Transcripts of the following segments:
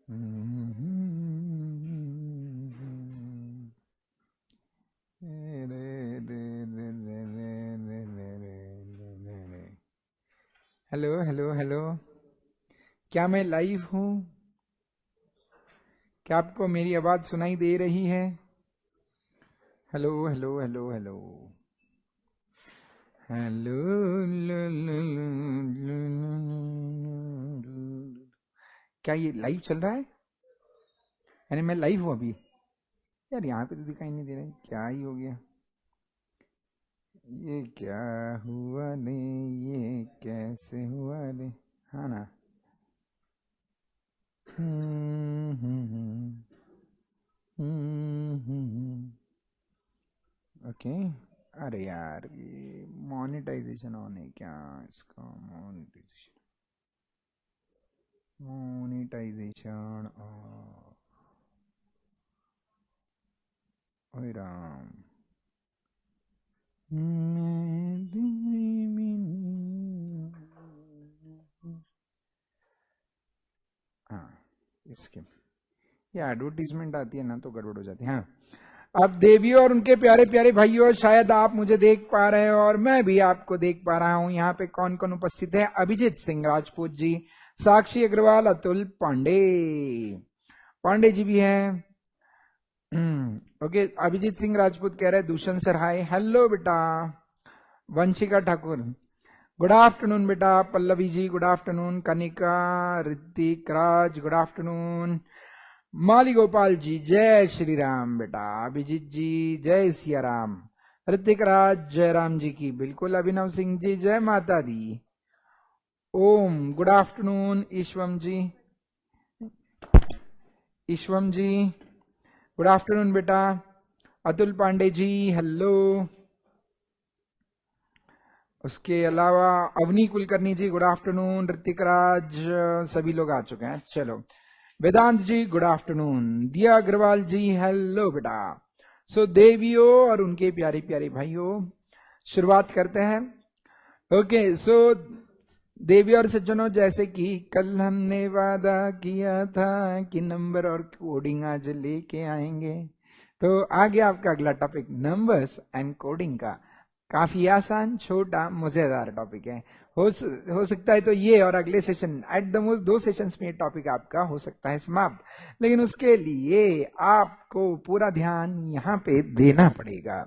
Hello hello hello. क्या मैं live हूँ? क्या आपको मेरी आवाज सुनाई दे रही है? Hello hello hello hello hello. क्या ये लाइव चल रहा है? यानी मैं लाइव हूँ अभी? यार यहाँ पे तो दिखाई नहीं दे रहा है, क्या ही हो गया? ये क्या हुआ ने? ये कैसे हुआ ने? हाँ ना। ओके। अरे यार ये मोनेटाइजेशन ऑन है क्या? इसका मोनेटाइजेशन ओए राम। हाँ, इसके ये एडवर्टीजमेंट आती है ना तो गड़बड़ हो जाती है। हाँ, अब देवियों और उनके प्यारे प्यारे भाइयों, शायद आप मुझे देख पा रहे हो और मैं भी आपको देख पा रहा हूं। यहाँ पे कौन कौन उपस्थित है? अभिजीत सिंह राजपूत जी, साक्षी अग्रवाल, अतुल पांडे, पांडे जी भी हैं। ओके, अभिजीत सिंह राजपूत कह रहे हैं दूषण सर हाय। हेलो बेटा। वंशिका ठाकुर गुड आफ्टरनून बेटा। Pallavi ji good afternoon. कनिका, ऋतिक राज गुड आफ्टरनून। माली गोपाल जी जय श्री राम बेटा। अभिजीत जी जय सिया राम। ऋतिक राज जय राम जी की बिल्कुल। अभिनव सिंह जी जय माता दी। ओम गुड आफ्टरनून। ईश्वम जी, ईश्वम जी गुड आफ्टरनून बेटा। अतुल पांडे जी हेलो। उसके अलावा अवनी कुलकर्णी जी गुड आफ्टरनून। ऋतिक राज, सभी लोग आ चुके हैं। चलो, वेदांत जी गुड आफ्टरनून। दिया अग्रवाल जी हेलो बेटा। सो देवियों और उनके प्यारे प्यारे भाइयों, शुरुआत करते हैं। ओके, सो देवी और सज्जनों, जैसे कि कल हमने वादा किया था कि नंबर और कोडिंग आज लेके आएंगे, तो आगे आपका अगला टॉपिक नंबर्स एंड कोडिंग का काफी आसान, छोटा, मजेदार टॉपिक है। हो सकता है तो ये और अगले session, at the most 2 sessions में ये टॉपिक आपका हो सकता है समाप्त, लेकिन उसके लिए आपको पूरा ध्यान यहाँ पे देना पड़ेगा।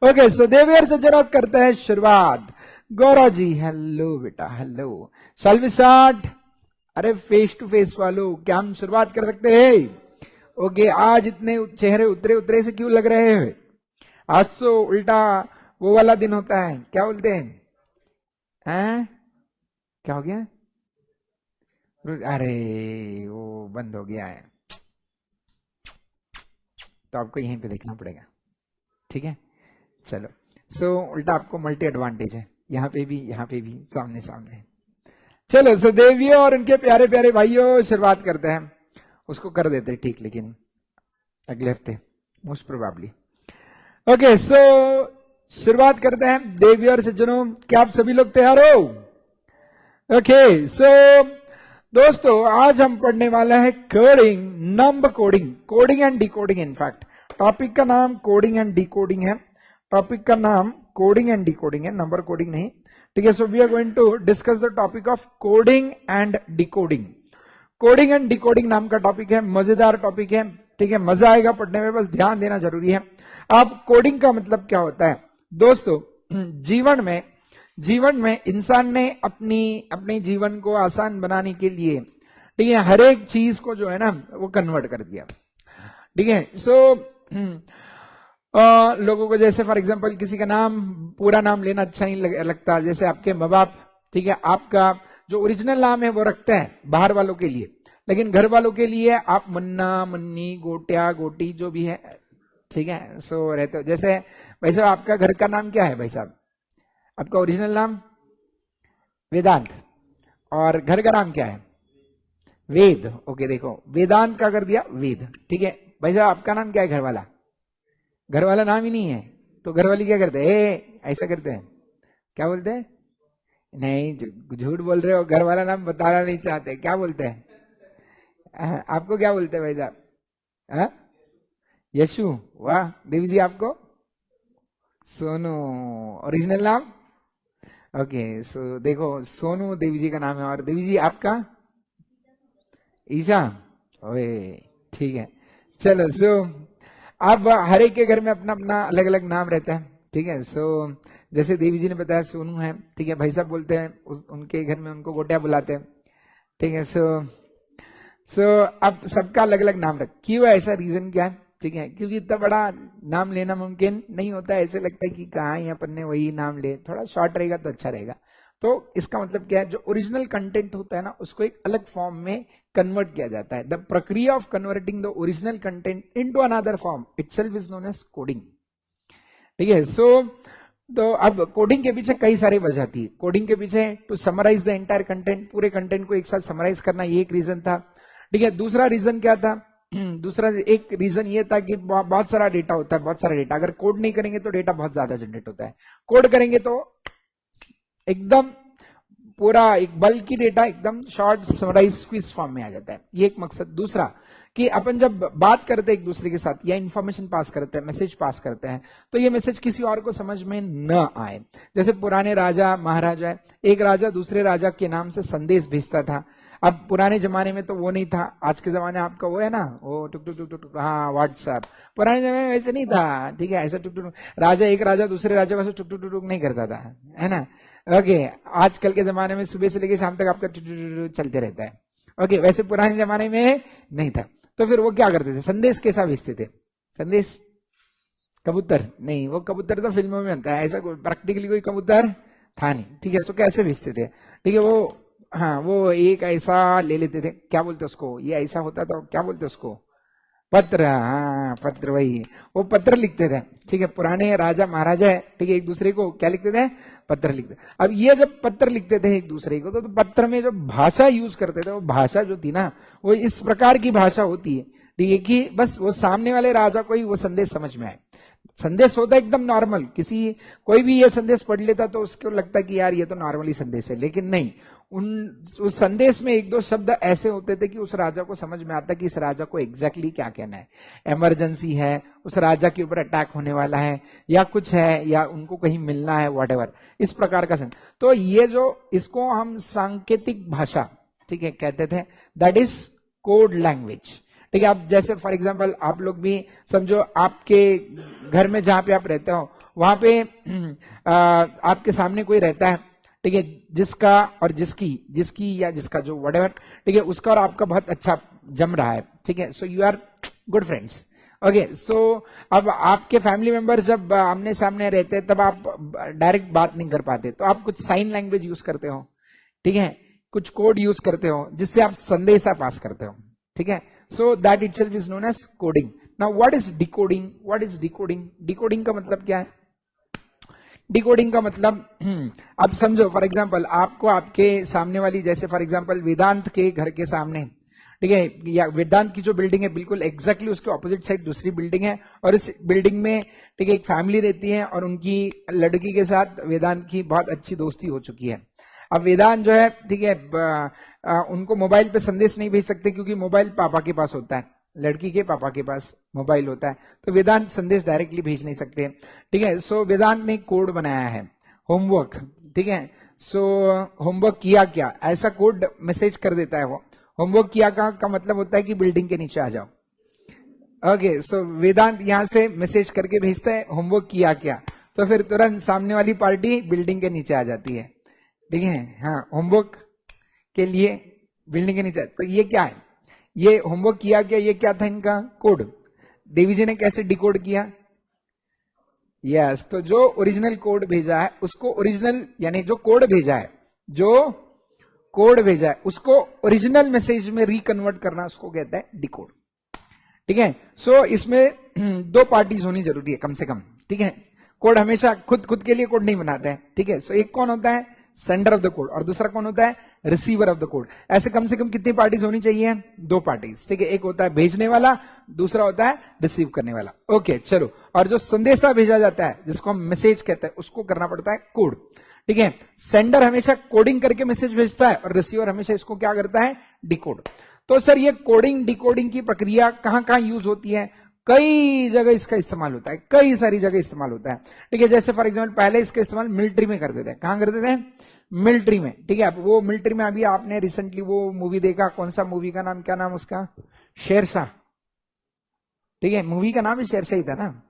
ओके, सो देवियर से जरा करते हैं शुरुआत। गौरव जी हेलो बेटा हेलो। Shall we start? अरे फेस टू फेस वालों, क्या हम शुरुआत कर सकते हैं? ओके, आज इतने चेहरे उतरे उतरे से क्यों लग रहे हैं? आज तो उल्टा वो वाला दिन होता है, क्या बोलते हैं? क्या हो गया? अरे वो बंद हो गया है, तो आपको यहीं पे देखना पड़ेगा। ठीक है, चलो। सो उल्टा आपको मल्टी एडवांटेज है, यहाँ पे भी सामने सामने। चलो, सो देवियों और उनके प्यारे प्यारे भाइयों, शुरुआत करते हैं। उसको कर देते हैं ठीक, लेकिन अगले हफ्ते मोस्ट प्रोबेबली। ओके, सो शुरुआत करते हैं। देवियों और सज्जनों, क्या आप सभी लोग तैयार हो? ओके, सो दोस्तों, आज हम पढ़ने वाला है coding, number coding, coding and decoding. In fact topic का नाम कोडिंग एंड डिकोडिंग है। टॉपिक का नाम कोडिंग एंड डिकोडिंग है, नंबर कोडिंग नहीं। ठीक है, so we are going to discuss the topic of coding and decoding. Coding and decoding नाम का टॉपिक है, मजेदार टॉपिक है। ठीक है, मजा आएगा पढ़ने में, बस ध्यान देना जरूरी है। अब कोडिंग का मतलब क्या होता है दोस्तों? जीवन में इंसान ने अपने जीवन को आसान बनाने के लिए, ठीक है, हर एक चीज को जो है ना वो कन्वर्ट कर दिया। ठीक है, सो लोगों को, जैसे फॉर एग्जांपल किसी का नाम, पूरा नाम लेना अच्छा नहीं लगता, जैसे आपके माँ बाप, ठीक है, आपका जो ओरिजिनल नाम है वो रखते हैं बाहर वालों के लिए, लेकिन घर वालों के लिए आप मुन्ना, मुन्नी, गोटिया, गोटी जो भी है, ठीक है, सो रहते हो। जैसे भाई साहब, आपका घर का नाम क्या है भाई साहब? आपका ओरिजिनल नाम वेदांत, और घर का नाम क्या है? वेद। ओके, देखो वेदांत का कर दिया वेद। ठीक है भाई साहब, आपका नाम क्या है? घर वाला, घर वाला नाम ही नहीं है, तो घर वाली क्या करते हैं? ऐसा करते हैं, क्या बोलते हैं? नहीं, झूठ बोल रहे हो, घर वाला नाम बताना नहीं चाहते, क्या बोलते हैं? आपको क्या बोलते हैं भाई साहब? हाँ? यशु। वाह। देवी जी आपको? सोनू। ओरिजिनल नाम? ओके, सो देखो सोनू देवी जी का नाम है। और देवी जी आपका? ईशा। ओए ठीक है। चलो, सो अब हर एक के घर में अपना अपना अलग अलग नाम रहता है, ठीक है। सो जैसे देवी जी ने बताया सोनू है, ठीक है। भाई साहब बोलते हैं उनके घर में उनको गोटिया बुलाते हैं, ठीक है। सो अब सबका अलग अलग नाम रख, क्यों? ऐसा रीजन क्या है? ठीक है, क्योंकि इतना बड़ा नाम लेना मुमकिन नहीं होता है। ऐसे लगता है कि कहाँ ही अपन ने वही नाम ले, थोड़ा शॉर्ट रहेगा तो अच्छा रहेगा। तो इसका मतलब क्या है? जो ओरिजिनल कंटेंट होता है ना, उसको एक अलग फॉर्म में कन्वर्ट किया जाता है। द प्रक्रिया of converting the original content into another form itself is known as coding, ठीक है। सो तो अब कोडिंग के पीछे कई सारी वजह थी। कोडिंग के पीछे to summarise the entire content, पूरे कंटेंट को एक साथ समराइज करना, ये एक रीजन था, ठीक है। दूसरा रीजन क्या था? दूसरा एक रीजन ये था कि बहुत सारा डेटा होता है, बहुत सारा डेटा। अगर कोड नहीं करेंगे तो डेटा बहुत ज्यादा जनरेट होता है, कोड करेंगे तो एकदम पूरा एक बल्कि डेटा एकदम शॉर्ट समराइज स्क्वीज फॉर्म में आ जाता है। ये एक मकसद। दूसरा कि अपन जब बात करते हैं एक दूसरे के साथ या इंफॉर्मेशन पास करते हैं, मैसेज पास करते हैं, तो ये मैसेज किसी और को समझ में न आए। जैसे पुराने राजा महाराजा, एक राजा दूसरे राजा के नाम से संदेश भेजता था। अब पुराने जमाने में तो वो नहीं था, आज के जमाने आपका वो है ना, वो टुक टुक टुक टुक टुक, हाँ व्हाट्सएप। पुराने जमाने में वैसे नहीं था, ठीक है। ऐसा टुक टुक राजा, एक राजा दूसरे राजा को टुक टुक टुक टुक नहीं करता था, है ना। ओके, आजकल के जमाने में सुबह से लेकर शाम तक आपका टुक टुक टुक चलते रहता है। ओके, वैसे पुराने जमाने में नहीं था। तो फिर वो क्या करते थे? संदेश कैसा भेजते थे? संदेश कबूतर नहीं, वो कबूतर तो फिल्मों में बनता है, ऐसा प्रैक्टिकली कोई कबूतर था नहीं, ठीक है। सो कैसे भेजते थे? ठीक है, वो हाँ, वो एक ऐसा ले लेते थे, क्या बोलते उसको, ये ऐसा होता था, क्या बोलते उसको? पत्र। हाँ, पत्र, वही, वो पत्र लिखते थे, ठीक है। पुराने राजा महाराजा है, ठीक है, एक दूसरे को क्या लिखते थे? पत्र लिखते। अब ये जब पत्र लिखते थे एक दूसरे को, तो पत्र में जो भाषा यूज करते थे, वो भाषा जो थी ना, वो इस प्रकार की भाषा होती है, ठीक है, कि बस वो सामने वाले राजा को ही वो संदेश समझ में आए। संदेश होता है एकदम नॉर्मल, कोई भी ये संदेश पढ़ लेता तो उसको लगता कि यार ये तो नॉर्मली संदेश है, लेकिन नहीं, उस संदेश में एक दो शब्द ऐसे होते थे कि उस राजा को समझ में आता कि इस राजा को एग्जैक्टली क्या कहना है। इमरजेंसी है, उस राजा के ऊपर अटैक होने वाला है, या कुछ है, या उनको कहीं मिलना है, व्हाटएवर, इस प्रकार का संदेश। तो ये जो इसको हम सांकेतिक भाषा, ठीक है, कहते थे, दैट इज कोड लैंग्वेज, ठीक है। अब जैसे फॉर एग्जाम्पल आप लोग भी समझो, आपके घर में जहां पे आप रहते हो, वहां पे आपके सामने कोई रहता है, ठीक है, जिसका और जिसकी या जिसका जो व्हाटएवर, ठीक है, उसका और आपका बहुत अच्छा जम रहा है, ठीक है। So you are good friends, okay. So अब आपके फैमिली मेंबर्स जब आमने सामने रहते हैं, तब आप डायरेक्ट बात नहीं कर पाते, तो आप कुछ साइन लैंग्वेज यूज करते हो, ठीक है, कुछ कोड यूज करते हो, जिससे आप संदेशा पास करते हो, ठीक है। So that itself is known as coding. Now what is decoding? What is decoding? Decoding का मतलब क्या है? डिकोडिंग का मतलब अब समझो, फॉर एग्जांपल आपको आपके सामने वाली, जैसे फॉर एग्जांपल वेदांत के घर के सामने, ठीक है, या वेदांत की जो बिल्डिंग है बिल्कुल एग्जैक्टली उसके ऑपोजिट साइड दूसरी बिल्डिंग है, और इस बिल्डिंग में, ठीक है, एक फैमिली रहती है, और उनकी लड़की के साथ वेदांत की बहुत अच्छी दोस्ती हो चुकी है। अब वेदांत जो है, ठीक है, उनको मोबाइल पे संदेश नहीं भेज सकते, क्योंकि मोबाइल पापा के पास होता है, लड़की के पापा के पास मोबाइल होता है, तो वेदांत संदेश डायरेक्टली भेज नहीं सकते, ठीक है। सो वेदांत ने कोड बनाया है, होमवर्क, ठीक है। सो होमवर्क किया क्या, ऐसा कोड मैसेज कर देता है वो। होमवर्क किया का मतलब होता है कि बिल्डिंग के नीचे आ जाओ, ओके। सो वेदांत यहां से मैसेज करके भेजता है, होमवर्क किया क्या, तो फिर तुरंत सामने वाली पार्टी बिल्डिंग के नीचे आ जाती है, ठीक है। हाँ, होमवर्क के लिए बिल्डिंग के नीचे, तो ये क्या है? ये होमवर्क किया क्या, ये क्या था इनका कोड। देवी जी ने कैसे डिकोड किया? यस, तो जो ओरिजिनल कोड भेजा है उसको ओरिजिनल, यानी जो कोड भेजा है, जो कोड भेजा है उसको ओरिजिनल मैसेज में रिकन्वर्ट करना, उसको कहता है डिकोड, ठीक है। सो इसमें दो पार्टीज होनी जरूरी है कम से कम, ठीक है। कोड हमेशा खुद के लिए कोड नहीं बनाते हैं, ठीक है। सो एक कौन होता है? सेंडर ऑफ द कोड, और दूसरा कौन होता है? Receiver of the code. ऐसे कम से कम कितनी पार्टीज होनी चाहिए? दो पार्टीज, ठीक है। एक होता है भेजने वाला, दूसरा होता है रिसीव करने वाला, ओके। चलो, और जो संदेशा भेजा जाता है, जिसको हम मैसेज कहते हैं, उसको करना पड़ता है कोड, ठीक है। सेंडर हमेशा कोडिंग करके मैसेज भेजता है, और रिसीवर हमेशा इसको क्या करता है? डिकोड। तो सर ये कोडिंग डिकोडिंग की प्रक्रिया कहां कहां यूज होती है? कई जगह इसका इस्तेमाल होता है, कई सारी जगह इस्तेमाल होता है। ठीक है, जैसे फॉर एग्जाम्पल पहले इसका इस्तेमाल मिलिट्री में करते थे। कहां करते थे? मिलिट्री में। ठीक है, वो मिलिट्री में अभी आपने रिसेंटली वो मूवी देखा, कौन सा मूवी का नाम, क्या नाम उसका? शेरशाह। ठीक है, मूवी का नाम भी शेरशाह ही था ना,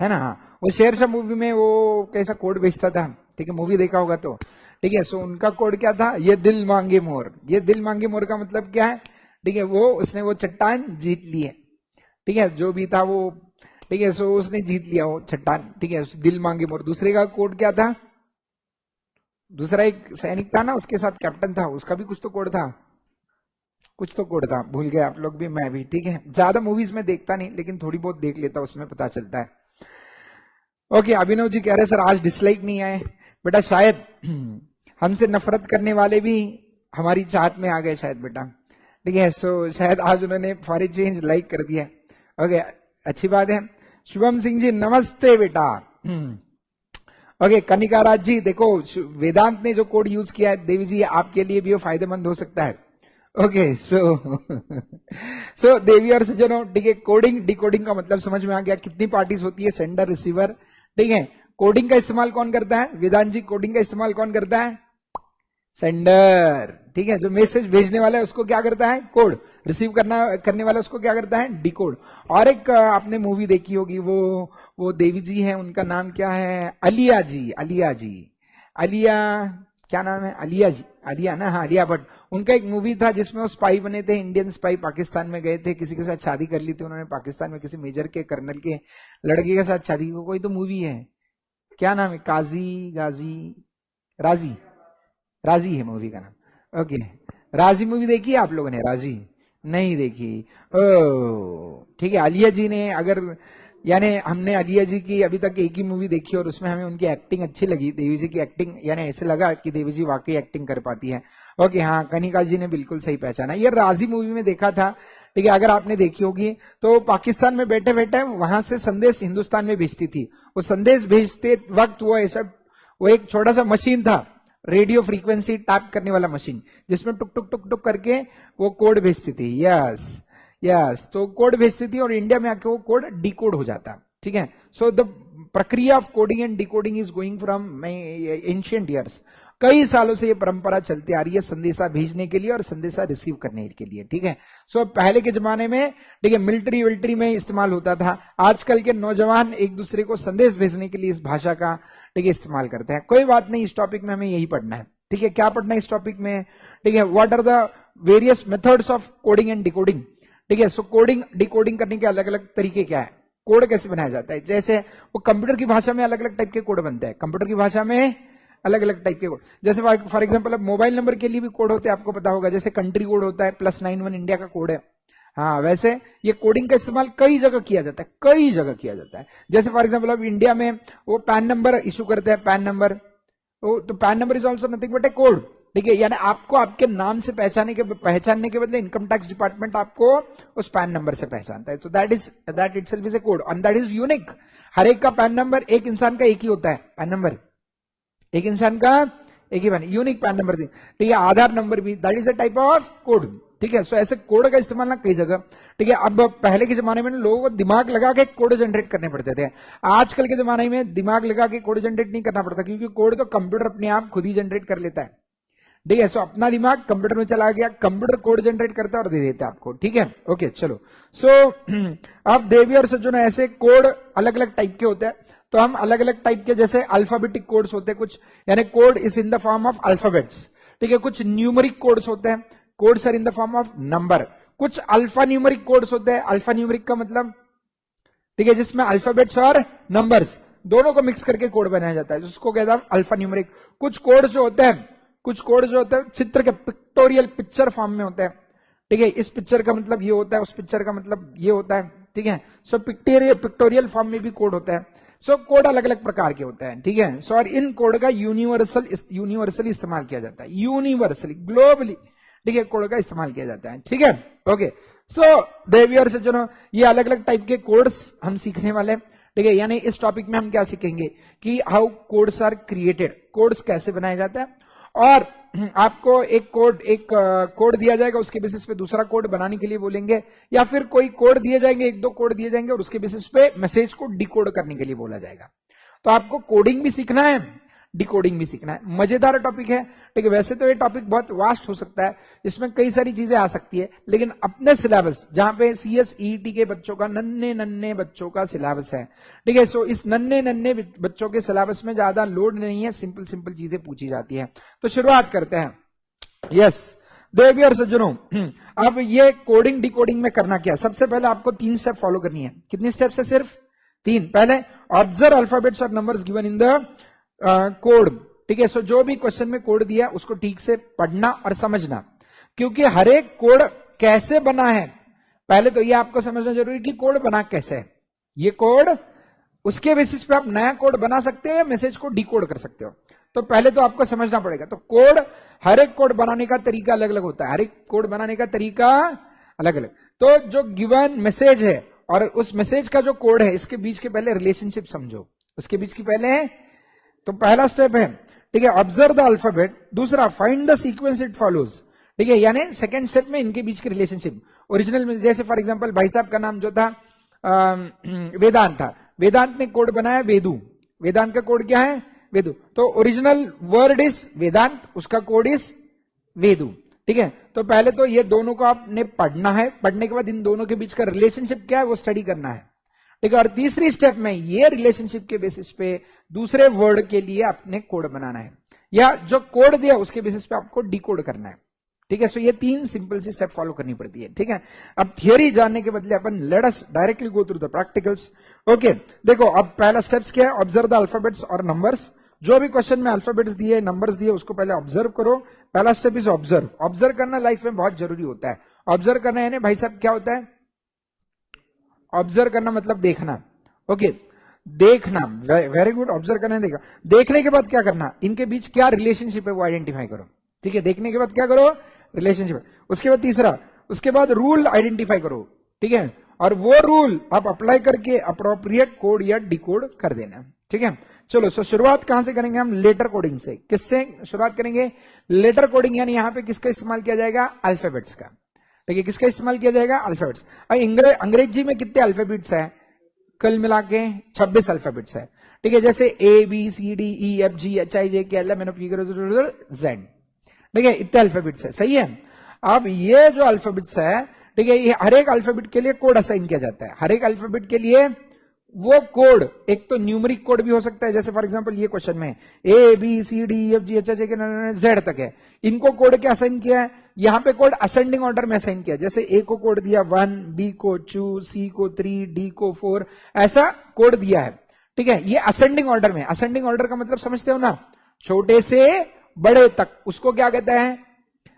है ना? हाँ, वो शेरशाह मूवी में वो कैसा कोड बेचता था। ठीक है, मूवी देखा होगा तो। ठीक है, सो उनका कोड क्या था? ये दिल मांगे मोर। ये दिल मांगे मोर का मतलब क्या है? ठीक है, वो उसने वो चट्टान जीत ली है। ठीक है, जो भी था वो, ठीक है, सो उसने जीत लिया वो चट्टान। ठीक है, दिल मांगे मोर। दूसरे का कोड क्या था? दूसरा एक सैनिक था ना, उसके साथ कैप्टन था, उसका भी कुछ तो कोड था, कुछ तो कोड था, भूल गए आप लोग भी, मैं भी। ठीक है, ज्यादा मूवीज में देखता नहीं, लेकिन थोड़ी बहुत देख लेता, उसमें पता चलता है। ओके, अभिनव जी कह रहे सर आज डिसलाइक नहीं आए। बेटा शायद हमसे नफरत करने वाले भी हमारी चाहत में आ गए शायद बेटा। ठीक है, सो शायद आज उन्होंने फॉर चेंज लाइक कर दिया। ओके, अच्छी बात है। शुभम सिंह जी नमस्ते बेटा। ओके, कनिका राज जी देखो, वेदांत ने जो कोड यूज किया है देवी जी, आपके लिए भी वो फायदेमंद हो सकता है। ओके, सो देवी और सज्जनों, ठीक है, कोडिंग डिकोडिंग का मतलब समझ में आ गया। कितनी पार्टीज होती है? Sender, receiver. ठीक है, कोडिंग का इस्तेमाल कौन करता है? वेदांत जी, कोडिंग का इस्तेमाल कौन करता है? सेंडर। ठीक है, जो मैसेज भेजने वाला है उसको क्या करता है? कोड। रिसीव करने वाला उसको क्या करता है? डिकोड। और एक आपने मूवी देखी होगी, वो देवी जी है, उनका नाम क्या है? अलिया जी। अलिया जी, अलिया, क्या नाम है? अलिया जी, अलिया ना, हाँ अलिया भट्ट। उनका एक मूवी था जिसमें वो स्पाई बने थे, इंडियन स्पाई, पाकिस्तान में गए थे, किसी के साथ शादी कर ली थी उन्होंने पाकिस्तान में, किसी मेजर के, कर्नल के लड़के के साथ शादी। कोई तो मूवी है, क्या नाम है? काजी, गाजी, राजी, राजी है मूवी का नाम। ओके, राजी मूवी देखी है आप लोगों ने? राजी नहीं देखी? ओ ठीक है, आलिया जी ने, अगर यानी हमने आलिया जी की अभी तक एक ही मूवी देखी और उसमें हमें उनकी एक्टिंग अच्छी लगी, देवी जी की एक्टिंग, यानी ऐसे लगा कि देवी जी वाकई एक्टिंग कर पाती है। ओके, हाँ, कनिका जी ने बिल्कुल सही पहचाना। ये राजी मूवी में देखा था। ठीक है, अगर आपने देखी होगी तो पाकिस्तान में बैठे बैठे वहां से संदेश हिंदुस्तान में भेजती थी। वो संदेश भेजते वक्त वो ऐसा, वो एक छोटा सा मशीन था, रेडियो फ्रीक्वेंसी टैप करने वाला मशीन, जिसमें टुक टुक टुक टुक करके वो कोड भेजती थी। यस यस, तो कोड भेजती थी और इंडिया में आके वो कोड डिकोड हो जाता। ठीक है, सो द प्रक्रिया of coding and decoding is going from ancient years. कई सालों से ये परंपरा चलती आ रही है, संदेशा भेजने के लिए और संदेशा रिसीव करने के लिए। ठीक है, सो पहले के जमाने में, ठीक है, मिलिट्री विल्ट्री में इस्तेमाल होता था। आजकल के नौजवान एक दूसरे को संदेश भेजने के लिए इस भाषा का, ठीक है, इस्तेमाल करते हैं। कोई बात नहीं, इस टॉपिक में हमें यही पढ़ना है। ठीक है, क्या पढ़ना है इस टॉपिक में? ठीक है, what are the various methods of coding and decoding. ठीक है, सो कोडिंग डिकोडिंग करने के अलग अलग तरीके क्या है, कोड कैसे बनाया जाता है। जैसे वो कंप्यूटर की भाषा में अलग अलग टाइप के कोड बनते हैं, कंप्यूटर की भाषा में अलग अलग टाइप के कोड। जैसे फॉर एग्जांपल अब मोबाइल नंबर के लिए भी कोड होते हैं, आपको पता होगा, जैसे कंट्री कोड होता है, +91 इंडिया का कोड है। हाँ, वैसे ये कोडिंग का इस्तेमाल कई जगह किया जाता है, कई जगह किया जाता है। जैसे फॉर एग्जांपल अब इंडिया में वो पैन नंबर इशू करते हैं, पैन नंबर, तो pan number is also nothing but A code. ठीक है, यानी आपको आपके नाम से पहचानने के बदले इनकम टैक्स डिपार्टमेंट आपको उस पैन नंबर से पहचानता है। तो that itself is a code and that is unique. हर एक का पैन नंबर, एक इंसान का एक ही होता है पैन नंबर, एक इंसान का एक ही पैन, यूनिक पैन नंबर। ठीक है, आधार नंबर भी, that is a type of code. ठीक है, सो ऐसे कोड का इस्तेमाल ना कई जगह। ठीक है, अब पहले के जमाने में लोगों को दिमाग लगा के कोड जनरेट करने पड़ते थे। आजकल के जमाने में दिमाग लगा के कोड जनरेट नहीं करना पड़ता, क्योंकि कोड तो कंप्यूटर अपने आप खुद ही जनरेट कर लेता है। ठीक है, सो अपना दिमाग कंप्यूटर में चला गया, कंप्यूटर कोड जनरेट करता है और दे देता है आपको। ठीक है, ओके, चलो। सो अब देवी और सज्जनों, ऐसे कोड अलग अलग टाइप के होते हैं। तो हम अलग अलग टाइप के, जैसे अल्फाबेटिक कोड्स होते हैं कुछ, यानी code is in the form of alphabets. ठीक है, कुछ न्यूमरिक कोड्स होते हैं, codes are in the form of number. कुछ अल्फा न्यूमरिक कोड्स होते हैं। अल्फा न्यूमरिक का मतलब, ठीक है, जिसमें अल्फाबेट्स और नंबर्स दोनों को मिक्स करके कोड बनाया जाता है, जिसको कहता है अल्फा न्यूमरिक। कुछ कोड जो होते हैं चित्र के, पिक्टोरियल, पिक्चर फॉर्म में होते हैं। ठीक है, इस पिक्चर का मतलब ये होता है, उस पिक्चर का मतलब ये होता है। ठीक है, सो पिक्टोरियल फॉर्म में भी कोड होता है। सो कोड अलग अलग प्रकार के होते हैं। ठीक है, सो और इन कोड का यूनिवर्सली इस्तेमाल किया जाता है, यूनिवर्सली, ग्लोबली। ठीक है, कोड का इस्तेमाल किया जाता है। ठीक है, ओके। सो देवी और सज्जनों, ये अलग अलग टाइप के कोड्स हम सीखने वाले हैं। ठीक है, यानी इस टॉपिक में हम क्या सीखेंगे कि how codes are created, codes कैसे बनाया जाता है, और आपको एक कोड दिया जाएगा, उसके बेसिस पे दूसरा कोड बनाने के लिए बोलेंगे, या फिर कोई कोड दिए जाएंगे, एक दो कोड दिए जाएंगे और उसके बेसिस पे मैसेज को डिकोड करने के लिए बोला जाएगा। तो आपको कोडिंग भी सीखना है, डिकोडिंग भी सीखना है। मजेदार टॉपिक है, ठीक है। वैसे तो ये टॉपिक बहुत वास्ट हो सकता है, इसमें कई सारी चीजें आ सकती है, लेकिन अपने सिलेबस जहां पे CSET के बच्चों का, नन्हे नन्हे बच्चों का सिलेबस है, ठीक है। सो इस नन्हे नन्हे बच्चों के सिलेबस में ज्यादा लोड नहीं है, सिंपल सिंपल चीजें पूछी जाती है। तो शुरुआत करते हैं। यस देवी और सज्जनों, अब ये कोडिंग डिकोडिंग में करना क्या, सबसे पहले आपको 3 स्टेप फॉलो करनी है। कितनी स्टेप्स है? सिर्फ 3। पहले ऑब्जर्व अल्फाबेट्स और numbers given in the code, ठीक है। सो जो भी क्वेश्चन में कोड दिया उसको ठीक से पढ़ना और समझना, क्योंकि हर एक कोड कैसे बना है, पहले तो ये आपको समझना जरूरी कि कोड बना कैसे है। ये कोड, उसके बेसिस पे आप नया कोड बना सकते हो या मैसेज को डिकोड कर सकते हो। तो पहले तो आपको समझना पड़ेगा। तो कोड, हर एक कोड बनाने का तरीका अलग अलग होता है, हर एक कोड बनाने का तरीका अलग अलग। तो जो गिवन मैसेज है और उस मैसेज का जो कोड है, इसके बीच के पहले रिलेशनशिप समझो, उसके बीच की पहले। तो पहला स्टेप है, ठीक है, ऑब्जर्व द अल्फाबेट। दूसरा, find the sequence it follows, ठीक है, यानी सेकंड स्टेप में इनके बीच की रिलेशनशिप। ओरिजिनल में जैसे फॉर एग्जांपल भाई साहब का नाम जो था वेदांत था, वेदांत ने कोड बनाया वेदू, वेदांत का कोड क्या है? वेदू। तो ओरिजिनल वर्ड इज वेदांत, उसका कोड इज वेदू, ठीक है। तो पहले तो ये दोनों को आपने पढ़ना है, पढ़ने के बाद इन दोनों के बीच का रिलेशनशिप क्या है वो स्टडी करना है, ठीक है। और तीसरी स्टेप में ये रिलेशनशिप के बेसिस पे दूसरे वर्ड के लिए आपने कोड बनाना है, या जो कोड दिया उसके बेसिस पे आपको डिकोड करना है, ठीक है। सो ये 3 सिंपल सी स्टेप फॉलो करनी पड़ती है, ठीक है। अब थियोरी जानने के बदले अपन let us directly go through the practicals. Okay, देखो अब पहला स्टेप्स क्या है? ऑब्जर्व द अल्फाबेट्स और नंबर्स। जो भी क्वेश्चन में अल्फाबेट्स दिए, नंबर्स दिए, उसको पहले ऑब्जर्व करो। पहला स्टेप इज ऑब्जर्व। ऑब्जर्व करना लाइफ में बहुत जरूरी होता है। ऑब्जर्व करना यानी भाई साहब क्या होता है? ऑब्जर्व करना मतलब देखना, ओके, देखना, वेरी गुड। ऑब्जर्व करना है, देखा। देखने के बाद क्या करना? इनके बीच क्या रिलेशनशिप है वो आइडेंटिफाई करो, ठीक है। देखने के बाद क्या करो? रिलेशनशिप। उसके बाद तीसरा, उसके बाद रूल आइडेंटिफाई करो, ठीक है, और वो रूल आप अप्लाई करके अप्रोप्रिएट कोड या डिकोड कर देना, ठीक है। चलो, सो शुरुआत कहां से करेंगे हम? लेटर कोडिंग से। किससे शुरुआत करेंगे? लेटर कोडिंग, यानी यहां पे किसका इस्तेमाल किया जाएगा? अल्फाबेट्स का, ठीक है। किसका इस्तेमाल किया जाएगा? अल्फाबेट्स। अब अंग्रेजी में कितने अल्फाबेट्स है? कल मिला के 26 अल्फाबेट्स है, ठीक है। जैसे ABCDEFGHIJKLMNOP Z, ठीक है, इतने अल्फाबेट्स है, सही है। अब ये जो अल्फाबेट्स है, ठीक है, ये हर एक अल्फाबेट के लिए कोड असाइन किया जाता है। हर एक अल्फाबेट के लिए वो कोड, एक तो न्यूमेरिक कोड भी हो सकता है, जैसे फॉर एग्जांपल ये क्वेश्चन में ABCDEFGHIJK Z तक है, इनको कोड क्या असाइन किया है? यहां पे कोड असेंडिंग ऑर्डर में असाइन किया। जैसे A को कोड दिया 1, B को 2, C को 3, D को 4, ऐसा कोड दिया है, ठीक है। ये असेंडिंग ऑर्डर में। असेंडिंग ऑर्डर का मतलब समझते हो ना? छोटे से बड़े तक, उसको क्या कहते हैं?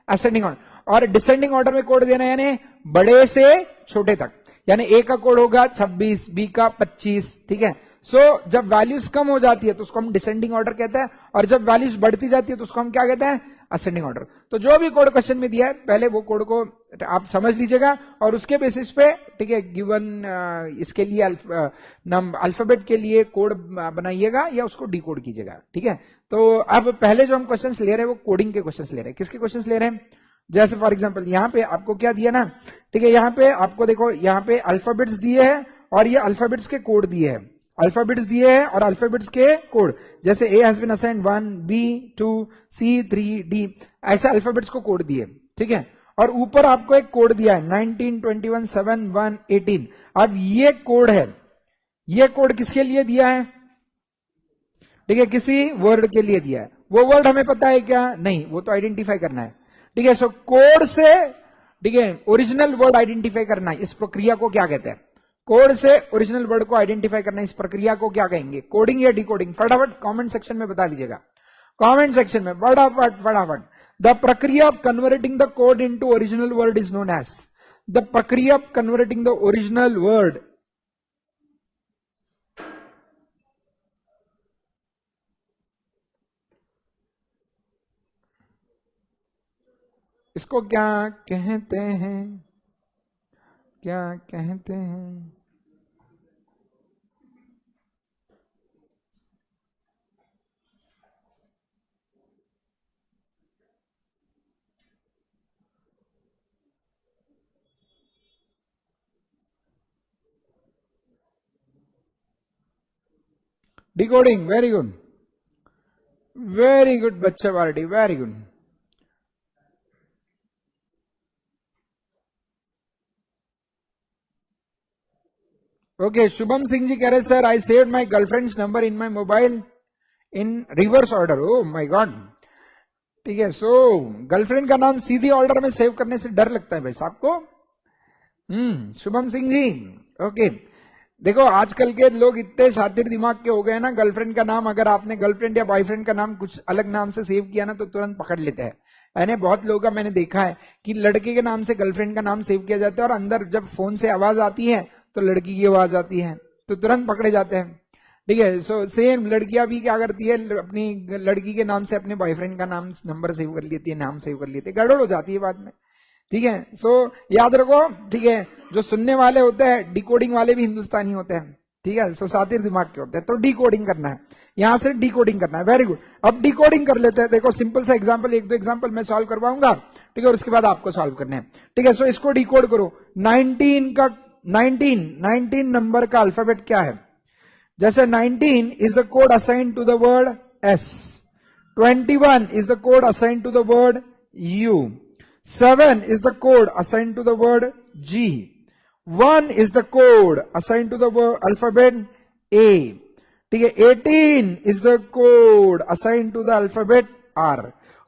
Ascending order. और डिसेंडिंग ऑर्डर में कोड देना, यानी बड़े से छोटे तक, यानी A का कोड होगा 26, B का 25, ठीक है। सो जब वैल्यूज कम हो जाती है तो उसको हम डिसेंडिंग ऑर्डर कहते हैं, और जब वैल्यूज बढ़ती जाती है तो उसको हम क्या कहते हैं? Ascending order. तो जो भी कोड क्वेश्चन में दिया है, पहले वो कोड को आप समझ लीजिएगा और उसके बेसिस पे, ठीक है, गिवन इसके लिए अल्फाबेट के लिए कोड बनाइएगा या उसको डिकोड कीजिएगा, ठीक है। तो अब पहले जो हम क्वेश्चंस ले रहे हैं वो कोडिंग के क्वेश्चंस ले रहे हैं। किसके क्वेश्चंस ले रहे हैं? जैसे फॉर एग्जांपल यहां पे आपको क्या दिया ना, ठीक है, यहां पे आपको देखो, यहां पे अल्फाबेट्स दिए हैं और ये अल्फाबेट्स के कोड दिए हैं, अल्फाबेट्स दिए हैं और अल्फाबेट्स के कोड। जैसे A has been assigned 1, B 2, C 3, D, ऐसे अल्फाबेट्स को कोड दिए, ठीक है। और ऊपर आपको एक कोड दिया है 19, 21, 7, 1, 18। अब ये कोड है, ये कोड किसके लिए दिया है? ठीक है, किसी वर्ड के लिए दिया है। वो वर्ड हमें पता है क्या? नहीं, वो तो आइडेंटिफाई करना है, ठीक है। सो कोड से, ठीक है, ओरिजिनल वर्ड आइडेंटिफाई करना है, इस प्रक्रिया को क्या कहते हैं? कोड से ओरिजिनल वर्ड को आइडेंटिफाई करना, इस प्रक्रिया को क्या कहेंगे? कोडिंग या डिकोडिंग? फटाफट कमेंट सेक्शन में बता दीजिएगा, कमेंट सेक्शन में फटाफट फटाफट। द प्रक्रिया of converting the code into original word is known as, the प्रक्रिया of converting the original word, इसको क्या कहते हैं? क्या कहते हैं? डिकोडिंग, वेरी गुड बच्चा party, very good. Okay, Shubham Singh ji कह रहे sir I saved my girlfriend's number in my mobile in reverse order. Oh my god. ठीक है, सो गर्लफ्रेंड का नाम सीधी ऑर्डर में सेव करने से डर लगता है भाई साहब को. शुभम सिंह जी. ओके, देखो आजकल के लोग इतने शातिर दिमाग के हो गए ना, गर्लफ्रेंड का नाम अगर आपने गर्लफ्रेंड या बॉयफ्रेंड का नाम कुछ अलग नाम से सेव किया ना तो तुरंत पकड़ लेते हैं. यानी बहुत लोगों का मैंने देखा है कि लड़के के नाम से गर्लफ्रेंड का नाम सेव किया जाता है और अंदर जब फोन से आवाज आती है तो लड़की की आवाज आती है तो तुरंत पकड़े जाते हैं. ठीक है, सो सेम लड़कियां भी क्या करती है, अपनी लड़की के नाम से अपने बॉयफ्रेंड का नाम नंबर सेव कर लेती है, नाम सेव कर लेती है, गड़बड़ हो जाती है बाद में. ठीक है, सो याद रखो. ठीक है, जो सुनने वाले होते हैं डिकोडिंग वाले भी हिंदुस्तानी होते हैं. ठीक है, सो शातिर दिमाग के होते हैं, तो डिकोडिंग करना है, यहां से डिकोडिंग करना है. Very good. अब डिकोडिंग कर लेते हैं. देखो सिंपल सा एग्जांपल, एक दो एग्जांपल मैं सॉल्व करवाऊंगा. ठीक है, और उसके बाद आपको सॉल्व करना है. ठीक है, सो इसको डिकोड करो. 19 नंबर का अल्फाबेट क्या है? जैसे 19 is the code assign to the word S, 21 is the code assigned to the word U, 7 is the code assigned to the word G, 1 is the code assigned to the word alphabet A. ठीक है, 18 is the code assigned to the alphabet R.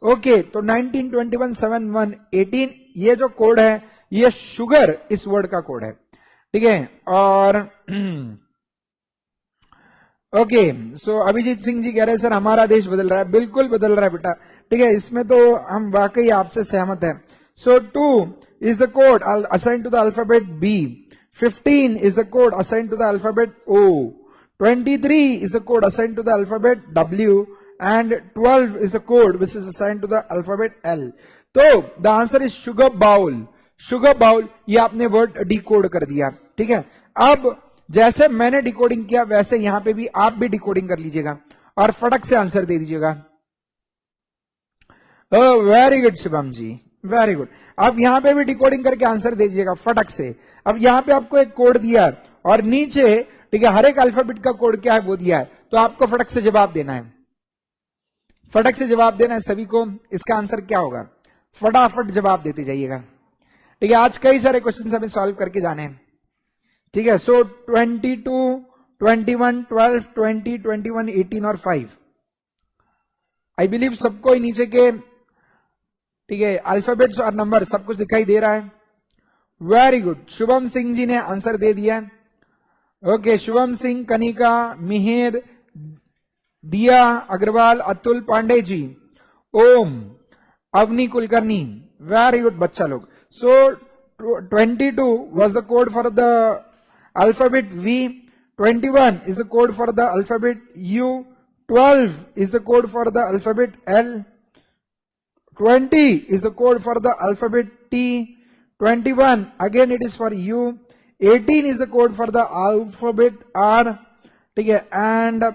Okay, तो 19, 21, 7, 1, 18 ये जो code है ये sugar इस word का code है. ठीक है, और ओके, सो अभिजीत सिंह जी कह रहे हैं सर हमारा देश बदल रहा है. बिल्कुल बदल रहा है बेटा. ठीक है, इसमें तो हम वाकई आपसे सहमत हैं. सो 2 is the code assigned to the alphabet B, 15 is the code assigned to the alphabet O, 23 is the code assigned to the alphabet W, and 12 is the code which is assigned to the alphabet L. तो the answer is sugar bowl. sugar bowl ये आपने word decode कर दिया. ठीक है, अब जैसे मैंने डिकोडिंग किया वैसे यहां पे भी आप भी डिकोडिंग कर लीजिएगा और फटक से आंसर दे दीजिएगा. वेरी गुड शिवम जी, वेरी गुड. अब यहां पे भी डिकोडिंग करके आंसर दे दीजिएगा फटक से. अब यहां पे आपको एक कोड दिया है और नीचे ठीक है हर एक अल्फाबेट का कोड क्या है वो दिया है, तो आपको फटक से जवाब देना है. फटक से जवाब देना है सभी को. इसका आंसर क्या होगा? फटाफट जवाब देते जाइएगा. ठीक है, आज कई सारे क्वेश्चन हमें सॉल्व करके जाने हैं. ठीक है, सो 22, 21, 12, 20, 21, 18 और 5. आई बिलीव सबको ही नीचे के ठीक है अल्फाबेट्स और नंबर सब कुछ दिखाई दे रहा है. Very good. शुभम सिंह जी ने आंसर दे दिया. Okay, Shubham Singh, Kanika, Mihir, Diya Agarwal, Atul Pandey ji, Om, Avani Kulkarni. Very good बच्चा लोग. सो 22 was the code for the alphabet V, 21 is the code for the alphabet U, 12 is the code for the alphabet L, 20 is the code for the alphabet T, 21 again it is for U, 18 is the code for the alphabet R. ठीक है, and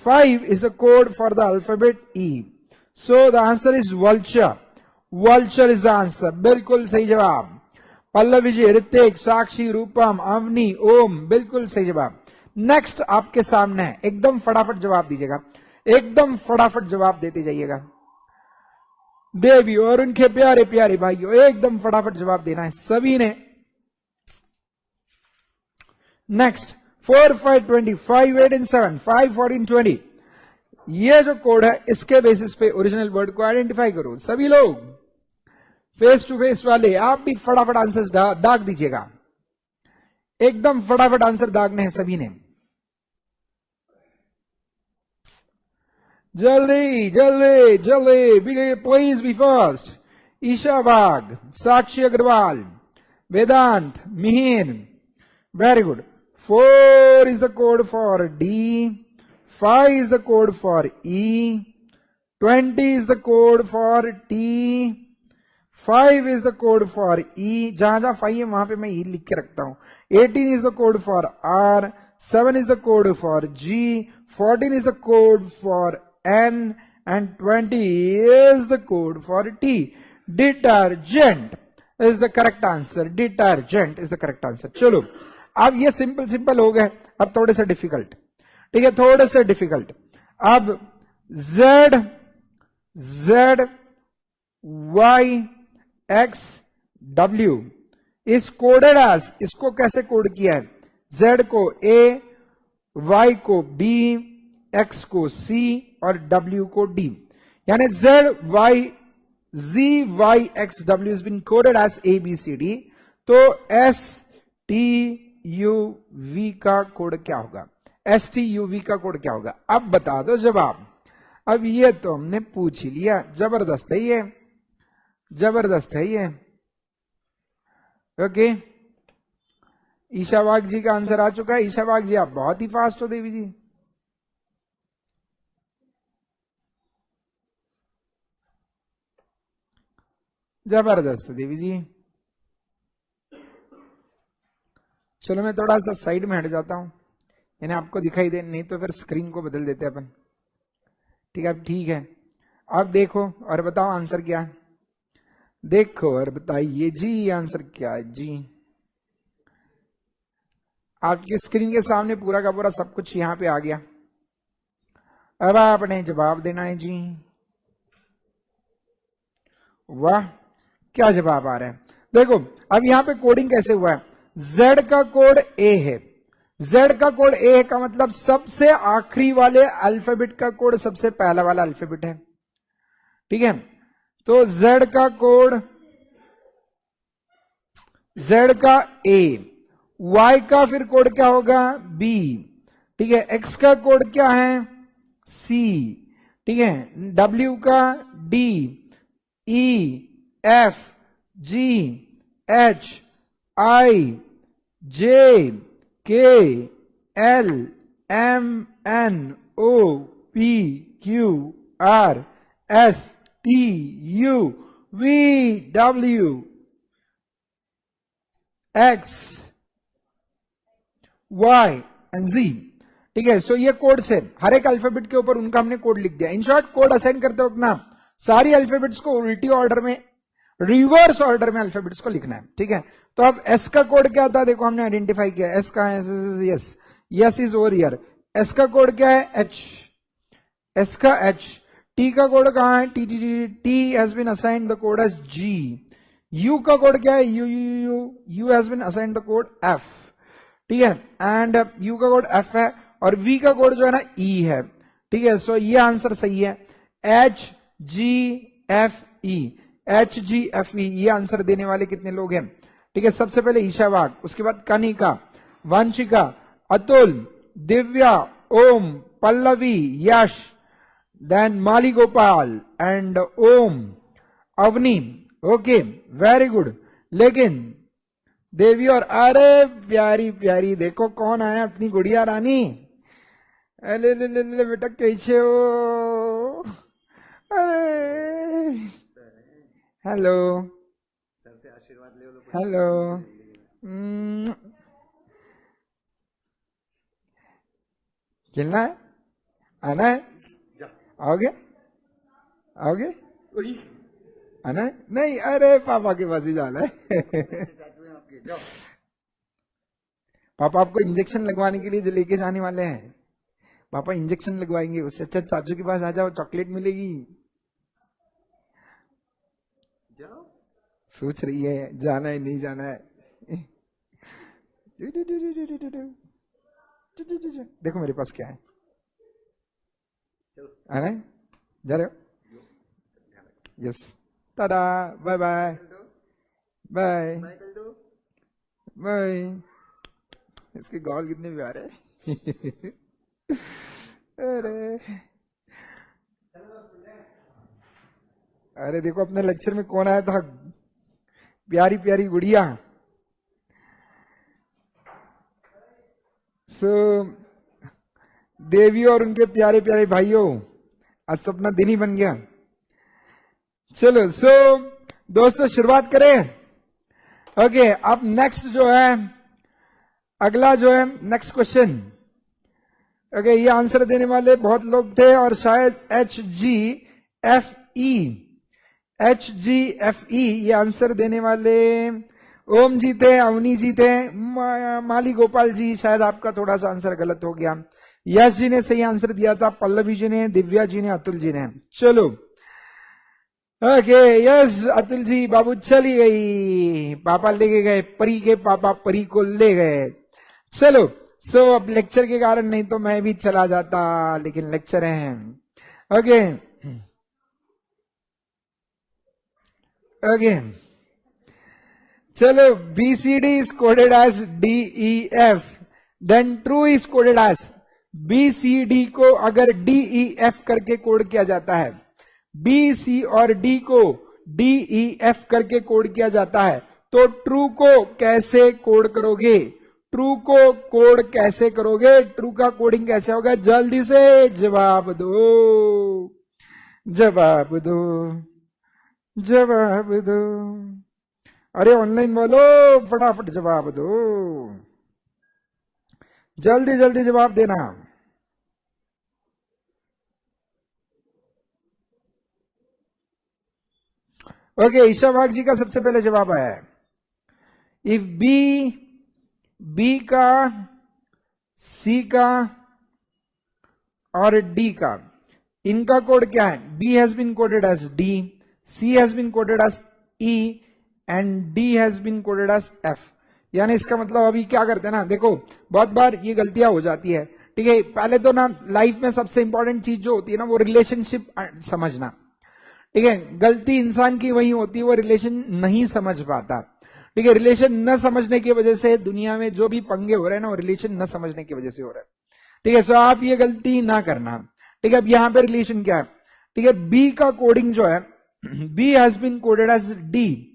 5 is the code for the alphabet E. So the answer is vulture. vulture is the answer. बिल्कुल सही जवाब. पल्लवी जी, ऋतिक, साक्षी, रूपम, अवनी, ओम, बिल्कुल सही जवाब. Next आपके सामने है, एकदम फटाफट जवाब दीजिएगा, एकदम फटाफट जवाब देते जाइएगा. देवी और उनके प्यारे प्यारे भाइयों एकदम फटाफट जवाब देना है सभी ने. Next 4, 5, 20, 5, 8 and 7, 5, 14, 20. ये जो कोड है इसके बेसिस पे ओरिजिनल वर्ड को आइडेंटिफाई करो. सभी लोग फेस टू फेस वाले आप भी फटाफट आंसर दाग दीजिएगा. एकदम फटाफट आंसर दागने हैं सभी ने. जल्दी जल्दी जल्दी, please be first. Isha Bag, Sakshi Agarwal, Vedant, Mihir. Very good. 4 is the code for D, 5 is the code for E, 20 is the code for T, 5 is the code for E. जहां जहां 5 है वहां पे मैं E लिख के रखता हूं. 18 is the code for R, 7 is the code for G, 14 is the code for N, and 20 is the code for T. Detergent is the correct answer. Detergent is the correct answer. चलो अब ये simple simple हो गए. अब थोड़े से difficult. ठीक है, थोड़े से डिफिकल्ट। अब Z Y X W इस कोडेड एज, इसको कैसे कोड किया है? Z को A, Y को B, X को C और W को D, यानी Z Y X W has been coded as A B C D। तो S T U V का कोड क्या होगा? S T U V का कोड क्या होगा? अब बता दो जवाब। अब ये तो हमने पूछ ही लिया, जबरदस्त है ये, जबरदस्त है ये। ओके, ईशा वाघ जी का आंसर आ चुका है। ईशा वाघ जी आप बहुत ही फास्ट हो देवी जी। जबरदस्त देवी जी। चलो मैं थोड़ा सा साइड में हट जाता हूं, यानी आपको दिखाई दे, नहीं तो फिर स्क्रीन को बदल देते अपन। ठीक है, ठीक है। अब देखो और बताओ आंसर क्या है। देखो और बताइए जी आंसर क्या है जी। आपकी स्क्रीन के सामने पूरा का पूरा सब कुछ यहां पे आ गया। अब आपने जवाब देना है जी। वाह, क्या जवाब आ रहा है। देखो अब यहां पे कोडिंग कैसे हुआ है। Z का कोड A है, Z का कोड A का मतलब सबसे आखिरी वाले अल्फाबेट का कोड सबसे पहला वाला अल्फाबेट है। ठीक है, तो Z का कोड, Z का A, Y का फिर कोड क्या होगा? B। ठीक है, X का कोड क्या है? C। ठीक है, W का D, E, F, G, H, I, J, K, L, M, N, O, P, Q, R, S, T, U, V, W, X, Y and Z। ठीक है, सो ये कोड से हर एक अल्फाबेट के ऊपर उनका हमने कोड लिख दिया। इन शॉर्ट कोड असाइन करते वक्त ना सारी अल्फाबेट्स को उल्टी ऑर्डर में, रिवर्स ऑर्डर में अल्फाबेट्स को लिखना है। ठीक है, तो अब S का कोड क्या था? देखो हमने आइडेंटिफाई किया, S का है yes, yes is over here. S का कोड क्या है? H, S का H। T का कोड कहां है? T has been assigned the code as G। U का कोड क्या है? U has been assigned the code F। ठीक है, एंड U का कोड F है और V का कोड जो है ना E है। ठीक है, सो ये आंसर सही है, H G F E, H G F E। ये आंसर देने वाले कितने लोग हैं? ठीक है, सबसे पहले ईशा वाघ, उसके बाद Kanika, Vanshika, Atul, Divya, Om, Pallavi, Yash, then Mali Gopal and Om, Avani. Okay, very good. लेकिन देवी और, अरे प्यारी प्यारी, देखो कौन आया, अपनी गुड़िया रानी। अरे ले बेटा कैसे हो? अरे हेलो, सर से आशीर्वाद ले लो। हेलो। खेलना है, आना है, आओगे, आओगे, आना है? नहीं, अरे पापा के पास ही जाना है। पापा आपको इंजेक्शन लगवाने के लिए जो लेके जाने वाले हैं, पापा इंजेक्शन लगवाएंगे। उससे अच्छा चाचू के पास आ जाओ, चॉकलेट मिलेगी। जाओ, सोच रही है जाना है नहीं जाना है। देखो मेरे पास क्या है, आना है, जा रहे हो? Yes, tata, bye bye, bye bye. इसके गाल कितने प्यारे हैं। अरे अरे देखो अपने लेक्चर में कौन आया था, प्यारी प्यारी गुड़िया। सो देवी और उनके प्यारे प्यारे भाइयों, आज तो अपना दिन ही बन गया। चलो सो दोस्तों शुरुआत करें। ओके, अब नेक्स्ट जो है, अगला जो है नेक्स्ट क्वेश्चन। ओके, ये आंसर देने वाले बहुत लोग थे और शायद HGFE ये आंसर देने वाले ओम जी थे, अवनी जी थे, माली गोपाल जी। शायद आपका थोड़ा सा आंसर गलत हो गया। यश जी ने सही आंसर दिया था, पल्लवी जी ने, दिव्या जी ने, अतुल जी ने। चलो ओके यस अतुल जी, बाबू चली गई, पापा लेके गए, परी के पापा परी को ले गए। चलो सो अब लेक्चर के कारण नहीं तो मैं भी चला जाता, लेकिन लेक्चर है। ओके ओके चलो BCD is coded as DEF, then true is coded as BCD को अगर DEF करके कोड किया जाता है, BC और D को DEF करके कोड किया जाता है, तो ट्रू को कैसे कोड करोगे? ट्रू को कोड कैसे करोगे? ट्रू का कोडिंग कैसे होगा? जल्दी से जवाब दो, जवाब दो, जवाब दो। अरे ऑनलाइन बोलो, फटाफट जवाब दो, जल्दी जल्दी जवाब देना। ओके ईशा वाघ जी का सबसे पहले जवाब आया है। इफ बी का, सी का और डी का, इनका कोड क्या है? B has been coded as D, C has been coded as E and D has been coded as F. यानी इसका मतलब अभी क्या करते हैं ना, देखो बहुत बार ये गलतियां हो जाती है, ठीक है। पहले तो ना लाइफ में सबसे इंपॉर्टेंट चीज जो होती है ना, वो रिलेशनशिप समझना, ठीक है। गलती इंसान की वही होती है, वो रिलेशन नहीं समझ पाता, ठीक है। रिलेशन न समझने की वजह से दुनिया में जो भी पंगे हो रहे हैं ना, वो रिलेशन न समझने की वजह से हो रहा है, ठीक है। सो आप ये गलती ना करना, ठीक है। अब यहां पे रिलेशन क्या है, ठीक है। बी का कोडिंग जो है, B has been coded as D,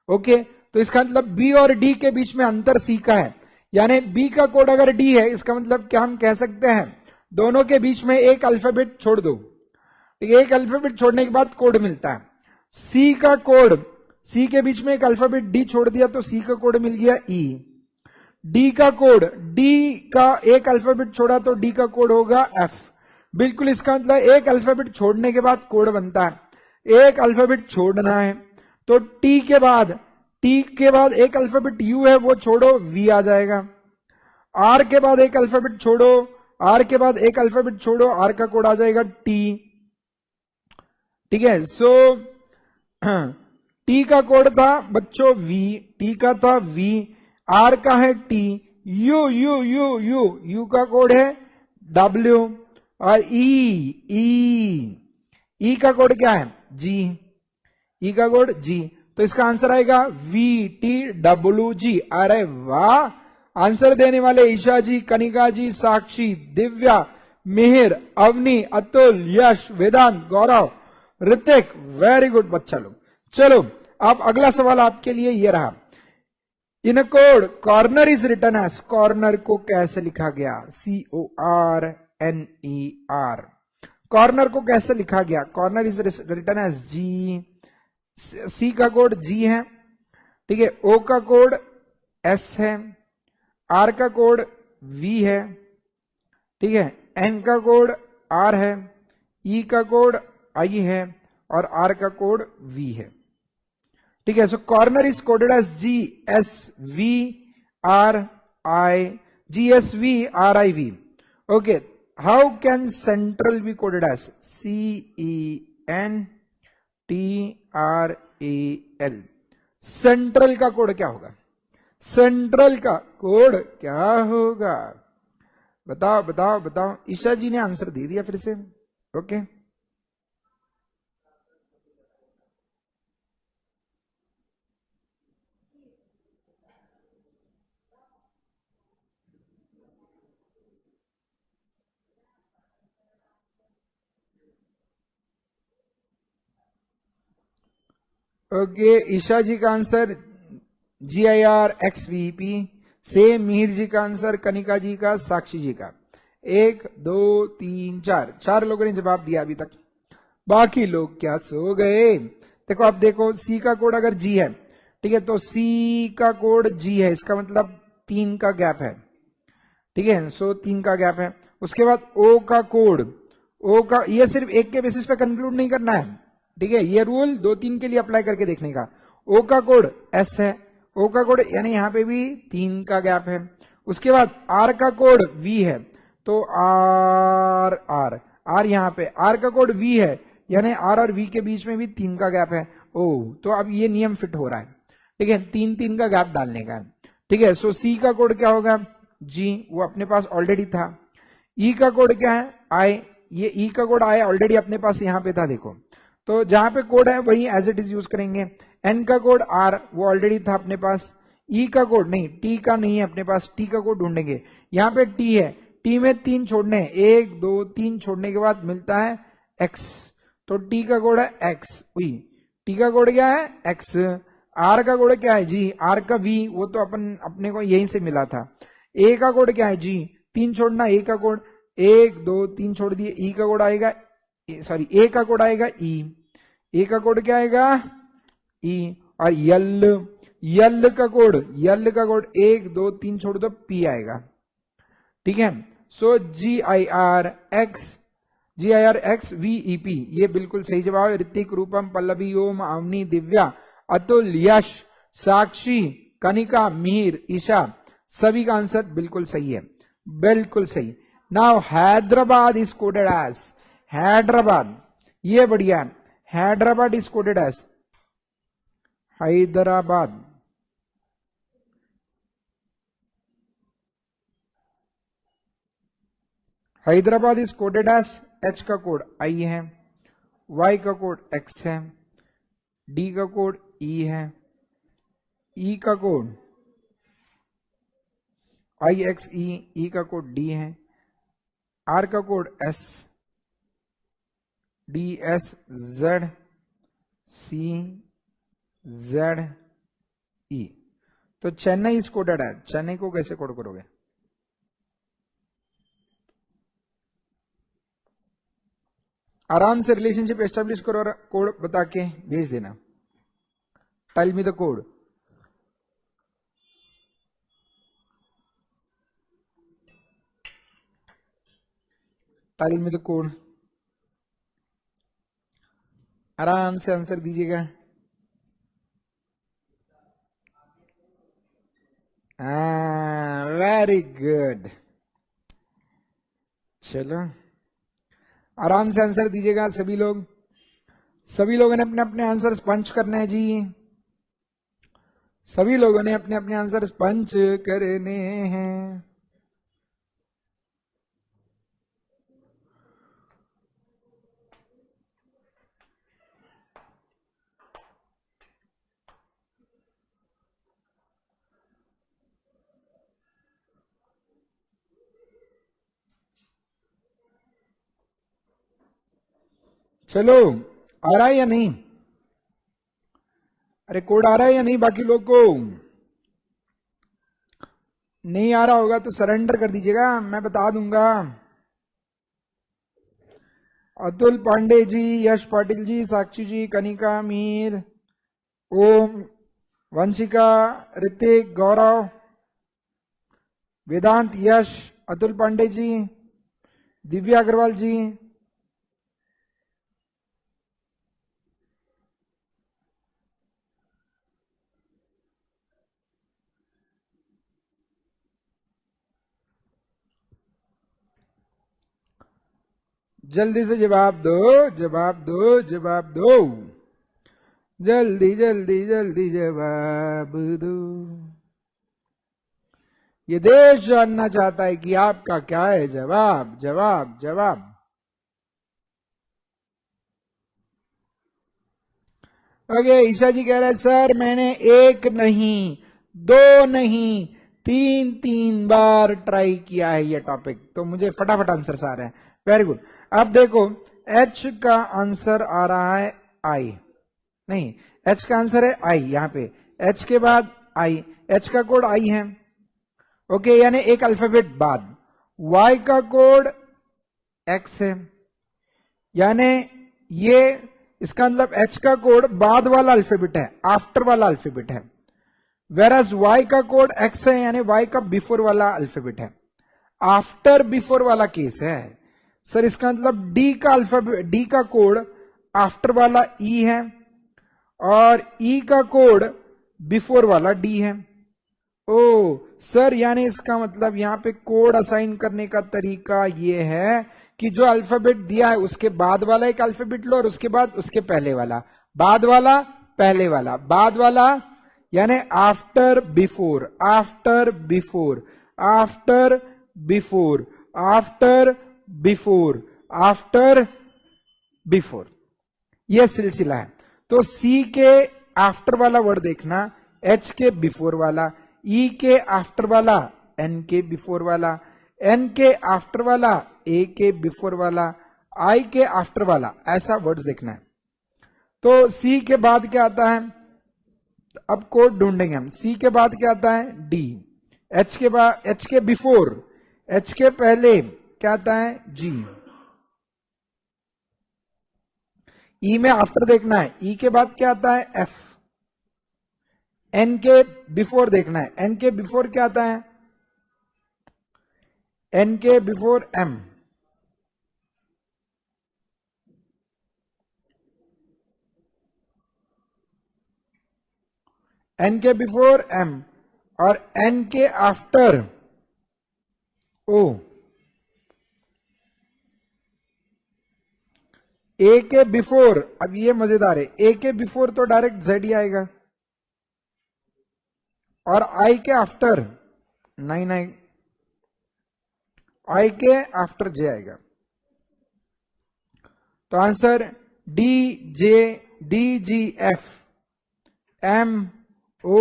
okay. तो इसका मतलब बी और डी के बीच में अंतर सी का है, यानी बी का कोड अगर डी है, इसका मतलब क्या हम कह सकते हैं, दोनों के बीच में एक अल्फाबेट छोड़ दो, ठीक है। एक अल्फाबेट छोड़ने के बाद कोड मिलता है। सी का कोड, सी के बीच में एक अल्फाबेट डी छोड़ दिया तो सी का कोड मिल गया ई। डी का कोड, डी का एक अल्फाबेट छोड़ा तो डी का कोड होगा एफ। बिल्कुल इसका मतलब एक अल्फाबेट छोड़ने के बाद कोड बनता है, एक अल्फाबेट छोड़ना है तो टी के बाद एक अल्फाबेट यू है वो छोड़ो, वी आ जाएगा। आर के बाद एक अल्फाबेट छोड़ो, आर के बाद एक अल्फाबेट छोड़ो, आर का कोड आ जाएगा टी, ठीक है। सो टी का कोड था बच्चों वी, टी का था वी, आर का है T, you you you you you का कोड है डब्ल्यू, और ई का कोड क्या है जी, ई का कोड जी। तो इसका आंसर आएगा VTWG। अरे वाह, आंसर देने वाले ईशा जी, कनिका जी, साक्षी, दिव्या, मिहिर, अवनी, अतुल, यश, वेदांत, गौरव, ऋतिक, वेरी गुड बच्चा लोग। चलो अब अगला सवाल आपके लिए ये रहा। In code corner is written as, corner को कैसे लिखा गया? CORNER। कॉर्नर को कैसे लिखा गया? कॉर्नर इज रिटन एज जी, सी का कोड जी है, ठीक है। ओ का कोड एस है, आर का कोड वी है, ठीक है। एन का कोड आर है, ई का कोड आई है और आर का कोड वी है, ठीक है। So corner is coded as GSVRIV। Okay, how can central be coded as? CENTRAL। Central का कोड क्या होगा? सेंट्रल का कोड क्या होगा? बताओ बताओ बताओ। ईशा जी ने आंसर दे दिया फिर से, ओके। ओके, ईशा जी का आंसर GIRXVP, सेम मिहिर जी का आंसर, कनिका जी का, साक्षी जी का। 1 2 3 4, 4 लोगों ने जवाब दिया अभी तक, बाकी लोग क्या सो गए? देखो अब देखो, सी का कोड अगर जी है, ठीक है, तो सी का कोड जी है, इसका मतलब 3 का गैप है, ठीक है। सो 3 का गैप है। उसके बाद ओ का कोड, ओ का, ये सिर्फ एक के बेसिस पे कंक्लूड नहीं करना है, ठीक है। ये रूल 2-3 के लिए अप्लाई करके देखने का। ओ का कोड एस है, ओ का कोड यानी यहां पे भी 3 का गैप है। उसके बाद आर का कोड वी है, तो आर यहाँ पे आर का कोड वी है, यानी आर और वी के बीच में भी 3 का गैप है। ओ, तो अब ये नियम फिट हो रहा है, ठीक है, 3 का गैप डालने का है, ठीक है। सो सी का कोड क्या होगा, जी, वो अपने पास ऑलरेडी था। ई का कोड क्या है, आई, ये ई का कोड आई ऑलरेडी अपने पास यहाँ पे था, देखो, तो जहां पे कोड है वही एज इट इज यूज करेंगे। एन का कोड आर, वो ऑलरेडी था अपने पास। ई का कोड नहीं, टी का नहीं है अपने पास, टी का कोड ढूंढेंगे। यहाँ पे टी है, टी में 3 छोड़ने हैं, 1 2 3 छोड़ने के बाद मिलता है एक्स, तो टी का कोड है एक्स। टी का कोड क्या है, एक्स। आर का कोड क्या है, जी, आर का वी, वो तो अपने को यहीं से मिला था। ए का कोड क्या है, जी, 3 छोड़ना, ए का कोड 1 2 3 छोड़ दिए। ई का कोड आएगा, सॉरी, ए का कोड आएगा ई, ए का कोड क्या आएगा, ई। और यल का कोड 1 2 3 छोड़ दो, पी आएगा, ठीक है। सो GIR VEP, ये बिल्कुल सही जवाब है। ऋतिक, रूपम, पल्लवी, ओम, अवनी, दिव्या, अतुल, यश, साक्षी, कनिका, मीर, ईशा, सभी का आंसर बिल्कुल सही है, बिल्कुल सही। Now Hyderabad is coded as, Hyderabad, ये बढ़िया है, Hyderabad is coded as, Hyderabad, Hyderabad is coded as, H का कोड आई है, वाई का कोड एक्स है, डी का कोड ई है, ई का कोड IXE, ई का कोड डी है, आर का code S, DS, Z, C, Z, E। तो चेन्नई इज कोडेड है, चेन्नई को कैसे कोड करोगे, आराम से रिलेशनशिप एस्टेब्लिश करो और कोड बता के भेज देना। Tell me the code. Tell me the code, आराम से आंसर दीजिएगा। वेरी गुड, चलो आराम से आंसर दीजिएगा सभी लोग। सभी लोगों ने अपने अपने आंसर पंच करने हैं जी, सभी लोगों ने अपने अपने आंसर पंच करने हैं। चलो, आ रहा है या नहीं, अरे कोड आ रहा है या नहीं, बाकी लोग को नहीं आ रहा होगा तो सरेंडर कर दीजिएगा, मैं बता दूंगा। अतुल पांडे जी, यश पाटिल जी, साक्षी जी, कनिका, मीर, ओम, वंशिका, ऋतिक, गौरव, वेदांत, यश, अतुल पांडे जी, दिव्या अग्रवाल जी, जल्दी से जवाब दो, जवाब दो, जवाब दो, जल्दी जल्दी जल्दी जवाब दो। ये देश जानना चाहता है कि आपका क्या है जवाब, जवाब जवाब। ओके, ईशा जी कह रहे हैं सर मैंने 1 नहीं 2 नहीं 3 बार ट्राई किया है ये टॉपिक, तो मुझे फटाफट आंसर आ रहे हैं। Very good. अब देखो, H का आंसर आ रहा है I, नहीं, H का आंसर है I, यहां पे H के बाद I, H का कोड I है, ओके, यानी एक अल्फाबेट बाद। Y का कोड X है, यानी ये, इसका मतलब H का कोड बाद वाला अल्फाबेट है, आफ्टर वाला अल्फाबेट है, वेरस Y का कोड X है, यानी Y का बिफोर वाला अल्फाबेट है, आफ्टर बिफोर वाला केस है। सर इसका मतलब D का अल्फाबेट, D का कोड आफ्टर वाला E है और E का कोड बिफोर वाला D है। ओ सर, यानी इसका मतलब यहाँ पे कोड असाइन करने का तरीका ये है कि जो अल्फाबेट दिया है उसके बाद वाला एक अल्फाबेट लो और उसके बाद उसके पहले वाला, बाद वाला पहले वाला, बाद वाला, यानी after before, after before, after before, after before, after before, यह सिलसिला है। तो सी के आफ्टर वाला वर्ड देखना, एच के बिफोर वाला, ई के आफ्टर वाला, एन के बिफोर वाला, एन के आफ्टर वाला, ए के बिफोर वाला, आई के आफ्टर वाला, ऐसा वर्ड्स देखना है। तो सी के बाद क्या आता है, अब कोड ढूंढेंगे हम। सी के बाद क्या आता है, डी। एच के बाद, एच के बिफोर, एच के पहले क्या आता है, जी। ई में आफ्टर देखना है, ई के बाद क्या आता है, एफ। एन के बिफोर देखना है, एन के बिफोर क्या आता है, एन के बिफोर एम। एन के बिफोर एम और एन के आफ्टर ओ। ए के बिफोर, अब ये मजेदार है, ए के बिफोर तो डायरेक्ट जेड ही आएगा और आई के आफ्टर नहीं, आई के आफ्टर जे आएगा। तो answer D J, D G F M O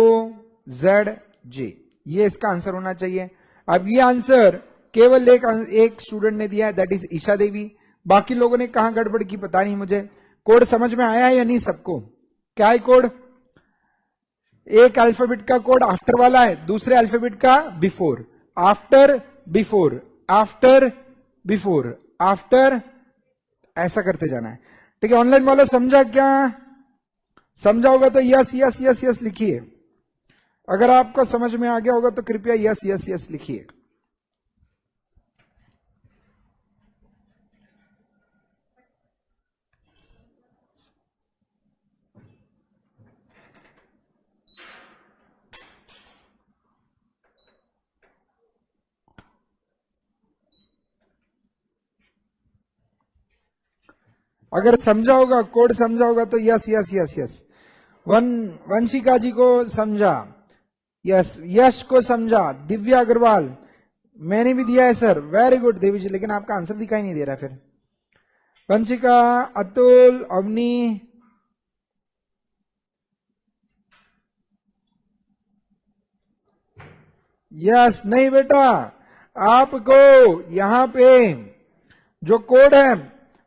Z J, ये इसका आंसर होना चाहिए। अब ये आंसर केवल एक स्टूडेंट ने दिया है, दैट इज ईशा देवी। बाकी लोगों ने कहां गड़बड़ की पता नहीं मुझे। कोड समझ में आया है या नहीं सबको? क्या है कोड? एक अल्फाबेट का कोड आफ्टर वाला है, दूसरे अल्फाबेट का before, after before, after before, after, ऐसा करते जाना है। ठीक है, ऑनलाइन वालों समझा क्या? समझा होगा तो यस यस यस यस लिखिए। अगर आपको समझ में आ गया होगा तो कृपया यस यस यस लिखिए। अगर समझा होगा, कोड समझा होगा तो yes yes yes yes. Vanshika ji को समझा, यस। यश को समझा। दिव्या अग्रवाल, मैंने भी दिया है सर, वेरी गुड देवी जी, लेकिन आपका आंसर दिखाई नहीं दे रहा फिर। वंशिका, अतुल, अवनी, यस। नहीं बेटा, आपको यहां पे जो कोड है,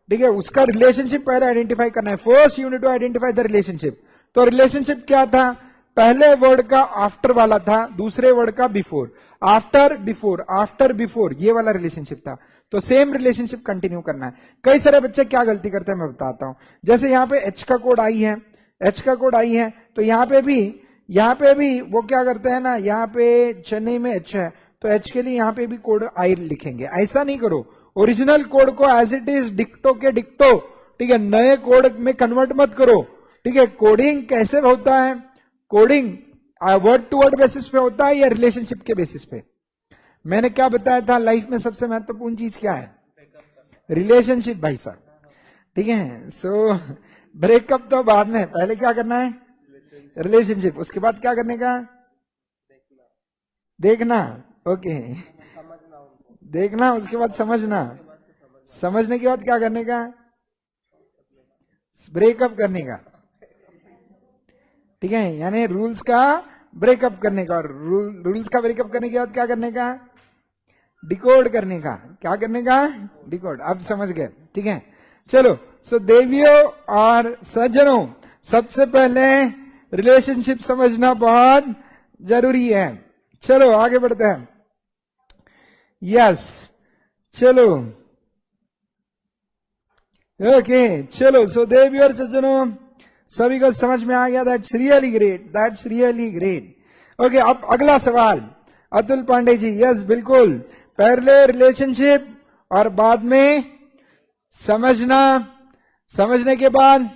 ठीक है, उसका रिलेशनशिप पहले आइडेंटिफाई करना है। First you need to identify the relationship. तो रिलेशनशिप क्या था? पहले वर्ड का आफ्टर वाला था, दूसरे वर्ड का before, after before, after before, ये वाला रिलेशनशिप था। तो सेम रिलेशनशिप कंटिन्यू करना है। कई सारे बच्चे क्या गलती करते हैं मैं बताता हूं। जैसे यहां पे एच का कोड आई है, एच का कोड आई है, तो यहां पे भी वो क्या करते हैं ना, यहां पे चेन्नई में एच है तो एच के लिए यहां पे भी कोड आई लिखेंगे। ऐसा नहीं करो, ओरिजिनल कोड को एज इट इज डिक्टो के डिक्टो, ठीक है, नए कोड में कन्वर्ट मत करो। ठीक है, कोडिंग कैसे होता है? Coding word to word basis पे होता है या रिलेशनशिप के बेसिस पे? मैंने क्या बताया था, लाइफ में सबसे महत्वपूर्ण चीज क्या है? रिलेशनशिप भाई साहब। ठीक है, सो ब्रेकअप तो बाद में, पहले क्या करना है? रिलेशनशिप। उसके बाद क्या करने का? देखना। ओके, देखना, उसके बाद समझना, समझने के बाद क्या करने का? ब्रेकअप करने का। ठीक है, यानी रूल्स का ब्रेकअप करने का, और रूल्स का ब्रेकअप करने के बाद क्या करने का? डिकोड करने का। क्या करने का? डिकोड। अब समझ गए? ठीक है, चलो। सो देवियों और सज्जनों, सबसे पहले रिलेशनशिप समझना बहुत जरूरी है। चलो आगे बढ़ते हैं। यस, चलो, ओके, चलो। सो देवियों और सज्जनों, सभी को समझ में आ गया? That's really great, that's really great. Okay, अब अगला सवाल अतुल पांडे जी। यस, बिल्कुल, पहले रिलेशनशिप और बाद में समझना, समझने के बाद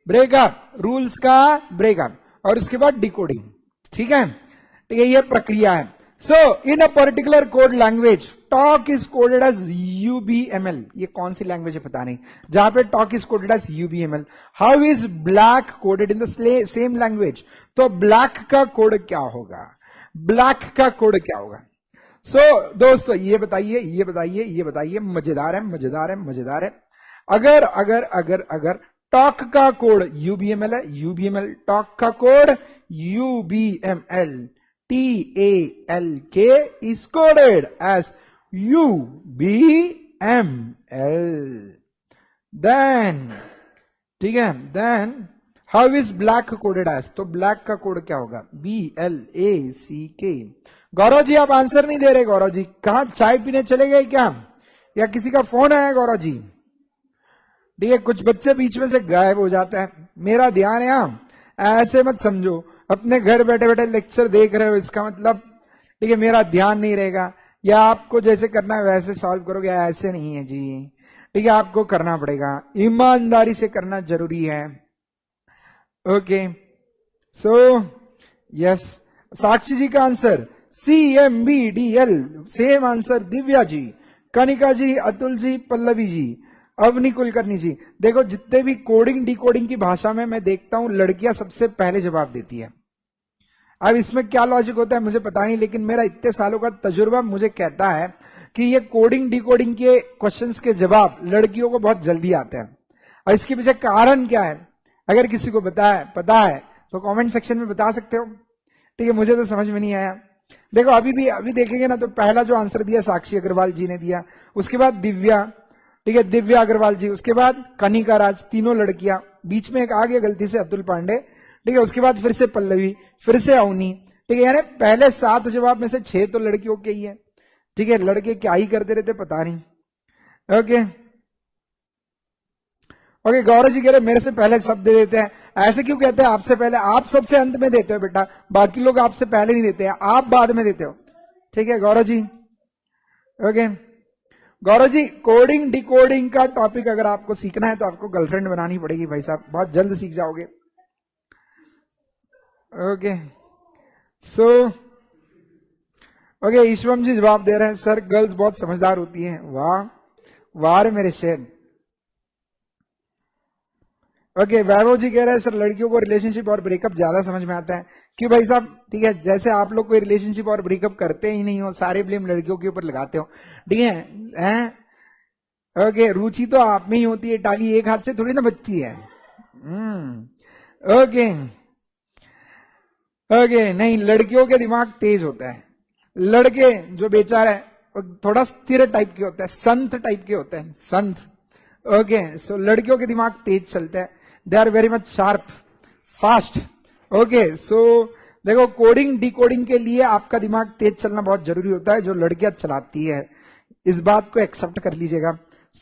ब्रेकअप, रूल्स का ब्रेकअप, और उसके बाद डिकोडिंग। ठीक है, ठीक है, ये प्रक्रिया है. So in a particular code language talk is coded as UBML. ये कौन सी लैंग्वेज है पता नहीं, जहां पे talk is coded as UBML. How is black coded in the same language? तो ब्लैक का कोड क्या होगा? ब्लैक का कोड क्या होगा? सो दोस्तों ये बताइए, ये बताइए, ये बताइए. मजेदार है, मजेदार है, मजेदार है. अगर अगर अगर अगर टॉक का कोड यूबीएमएल है, यूबीएमएल टॉक का code यूबीएमएल TALK is coded as UBML. Then, ठीक है, then how is black coded as? तो black का कोड क्या होगा? BLACK. गौरव जी आप आंसर नहीं दे रहे. गौरव जी कहां, चाय पीने चले गए क्या, या किसी का फोन आया? गौरव जी ठीक है, कुछ बच्चे बीच में से गायब हो जाते हैं. मेरा ध्यान है यहां, ऐसे मत समझो अपने घर बैठे बैठे लेक्चर देख रहे हो इसका मतलब ठीक है मेरा ध्यान नहीं रहेगा, या आपको जैसे करना है वैसे सॉल्व करोगे, ऐसे नहीं है जी. ठीक है, आपको करना पड़ेगा, ईमानदारी से करना जरूरी है. Okay, so yes, Sakshi ji का answer CMBDL. Same answer Divya ji, Kanika ji, Atul ji, Pallavi ji, Avani Kulkarni ji. देखो जितने भी कोडिंग डिकोडिंग की भाषा में मैं देखता हूं लड़कियां सबसे पहले जवाब देती है. अब इसमें क्या लॉजिक होता है मुझे पता नहीं, लेकिन मेरा इतने सालों का तजुर्बा मुझे कहता है कि ये कोडिंग डिकोडिंग के क्वेश्चंस के जवाब लड़कियों को बहुत जल्दी आते हैं. और इसके पीछे कारण क्या है, अगर किसी को पता है तो कमेंट सेक्शन में बता सकते हो. ठीक है, मुझे तो समझ में नहीं आया. देखो अभी देखेंगे ना, तो पहला जो आंसर दिया साक्षी अग्रवाल जी ने दिया, उसके बाद दिव्या, ठीक है दिव्या अग्रवाल जी, उसके बाद कनिका राज, तीनों लड़कियां, बीच में एक आ गया गलती से अतुल पांडे, ठीक है, उसके बाद फिर से पल्लवी, फिर से अवनी. ठीक है, यानी पहले 7 जवाब में से 6 तो लड़कियों के ही है. ठीक है, लड़के क्या ही करते रहते पता नहीं. ओके ओके, गौरव जी कह रहे मेरे से पहले सब दे देते हैं. ऐसे क्यों कहते हैं आपसे पहले? आप सबसे अंत में देते हो बेटा, बाकी लोग आपसे पहले नहीं देते हैं, आप बाद में देते हो. ठीक है Gaurav ji. Okay Gaurav ji, coding decoding का टॉपिक अगर आपको सीखना है तो आपको गर्लफ्रेंड बनानी पड़ेगी भाई साहब, बहुत जल्द सीख जाओगे. ओके सो ओके, ईश्वम जी जवाब दे रहे हैं सर गर्ल्स बहुत समझदार होती हैं. वाह वाह रे मेरे शेर. ओके, वैभव जी कह रहे हैं सर लड़कियों को रिलेशनशिप और ब्रेकअप ज्यादा समझ में आता है. क्यों भाई साहब? ठीक है, जैसे आप लोग कोई रिलेशनशिप और ब्रेकअप करते ही नहीं हो, सारे ब्लेम लड़कियों के ऊपर लगाते हो. ठीक है, ओके, रुचि तो आप में ही होती है, टाली एक हाथ से थोड़ी ना बचती है. ओके ओके, नहीं लड़कियों के दिमाग तेज होता है. लड़के जो बेचारा है थोड़ा स्थिर टाइप के होता है, संत टाइप के होते हैं, संत. ओके, सो लड़कियों के दिमाग तेज चलते हैं, they are very much sharp, fast. Okay, so देखो कोडिंग डिकोडिंग के लिए आपका दिमाग तेज चलना बहुत जरूरी होता है, जो लड़कियां चलाती है. इस बात को एक्सेप्ट कर लीजिएगा.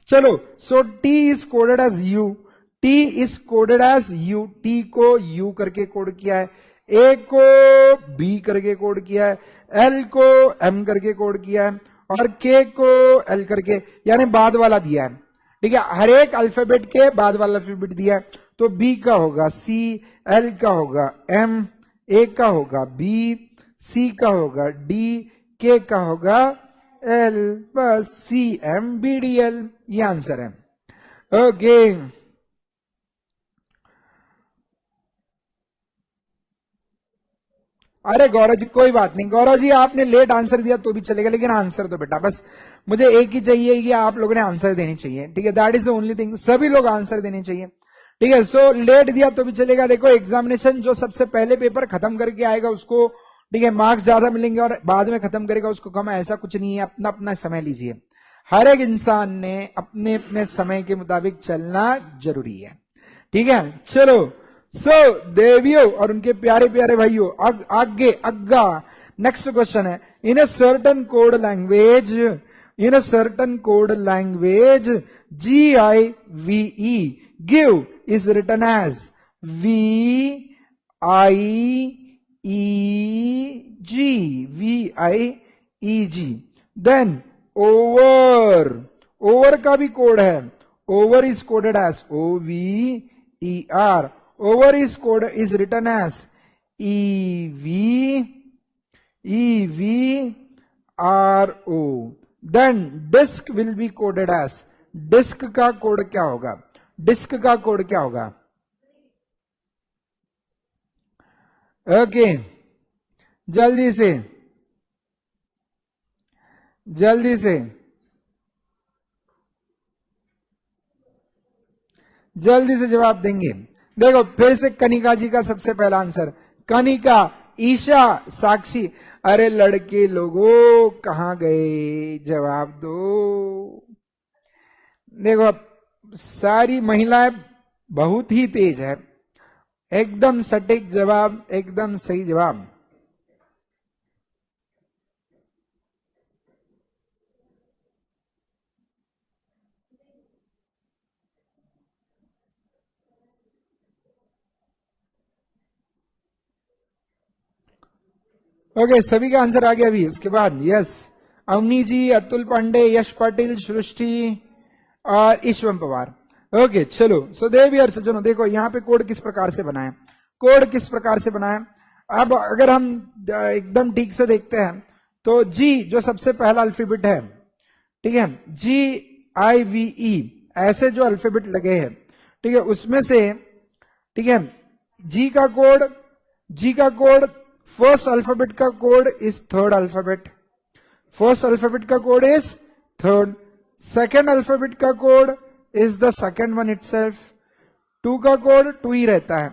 चलो, so T is coded as U, T is coded as U. T को यू करके कोड किया है, ए को बी करके कोड किया है, एल को एम करके कोड किया है, और के को एल करके यानी बाद वाला दिया है. ठीक है, हर एक अल्फाबेट के बाद वाला अल्फाबेट दिया है. तो बी का होगा सी, एल का होगा एम, ए का होगा बी, सी का होगा डी, के का होगा एल. बस C M B D L, ये आंसर है. ओके अरे गौरव जी कोई बात नहीं, गौरव जी आपने लेट आंसर दिया तो भी चलेगा, लेकिन आंसर तो बेटा बस मुझे एक ही चाहिए कि आप लोगों ने आंसर देनी चाहिए. ठीक है, that is the only thing, सभी लोग आंसर देने चाहिए. ठीक है, सो लेट दिया तो भी चलेगा. देखो एग्जामिनेशन जो सबसे पहले पेपर खत्म करके आएगा उसको ठीक है मार्क्स ज्यादा मिलेंगे, और बाद में खत्म करेगा उसको कम. ऐसा कुछ नहीं है, अपना अपना समय लीजिए. हर एक इंसान ने अपने अपने समय के मुताबिक चलना जरूरी है. ठीक है, चलो सो देवियों और उनके प्यारे प्यारे भाइयों, आगे अग्गा नेक्स्ट क्वेश्चन है. In a certain code language, in a certain code language GIVE give is written as VIEG, VIEG. then over का भी कोड है, over is coded as OVER. over is written as EV, EVRO. Then disc will be coded as, disc का code क्या होगा, disc का code क्या होगा? Okay, जल्दी से जल्दी से जल्दी से जवाब देंगे। देखो फिर से कनिका जी का सबसे पहला आंसर, कनिका, ईशा, साक्षी। अरे लड़के लोगों कहां गए, जवाब दो। देखो सारी महिलाएं बहुत ही तेज है, एकदम सटीक जवाब, एकदम सही जवाब। ओके, सभी का आंसर आ गया अभी। उसके बाद यस, अवनी जी, अतुल पांडे, यश पाटिल, सृष्टि और ईश्वम पवार। ओके चलो, सो देवियर सज्जनों, देखो यहाँ पे कोड किस प्रकार से बनाए, कोड किस प्रकार से बनाए। अब अगर हम एकदम ठीक से देखते हैं तो जी जो सबसे पहला अल्फाबेट है, ठीक है, GIVE ऐसे जो अल्फाबेट लगे हैं, ठीक है, उसमें से, ठीक है, जी का कोड फर्स्ट अल्फाबेट का code is third alphabet, first alphabet का code is third, second alphabet का code is the second one itself, 2 का कोड 2 ही रहता है,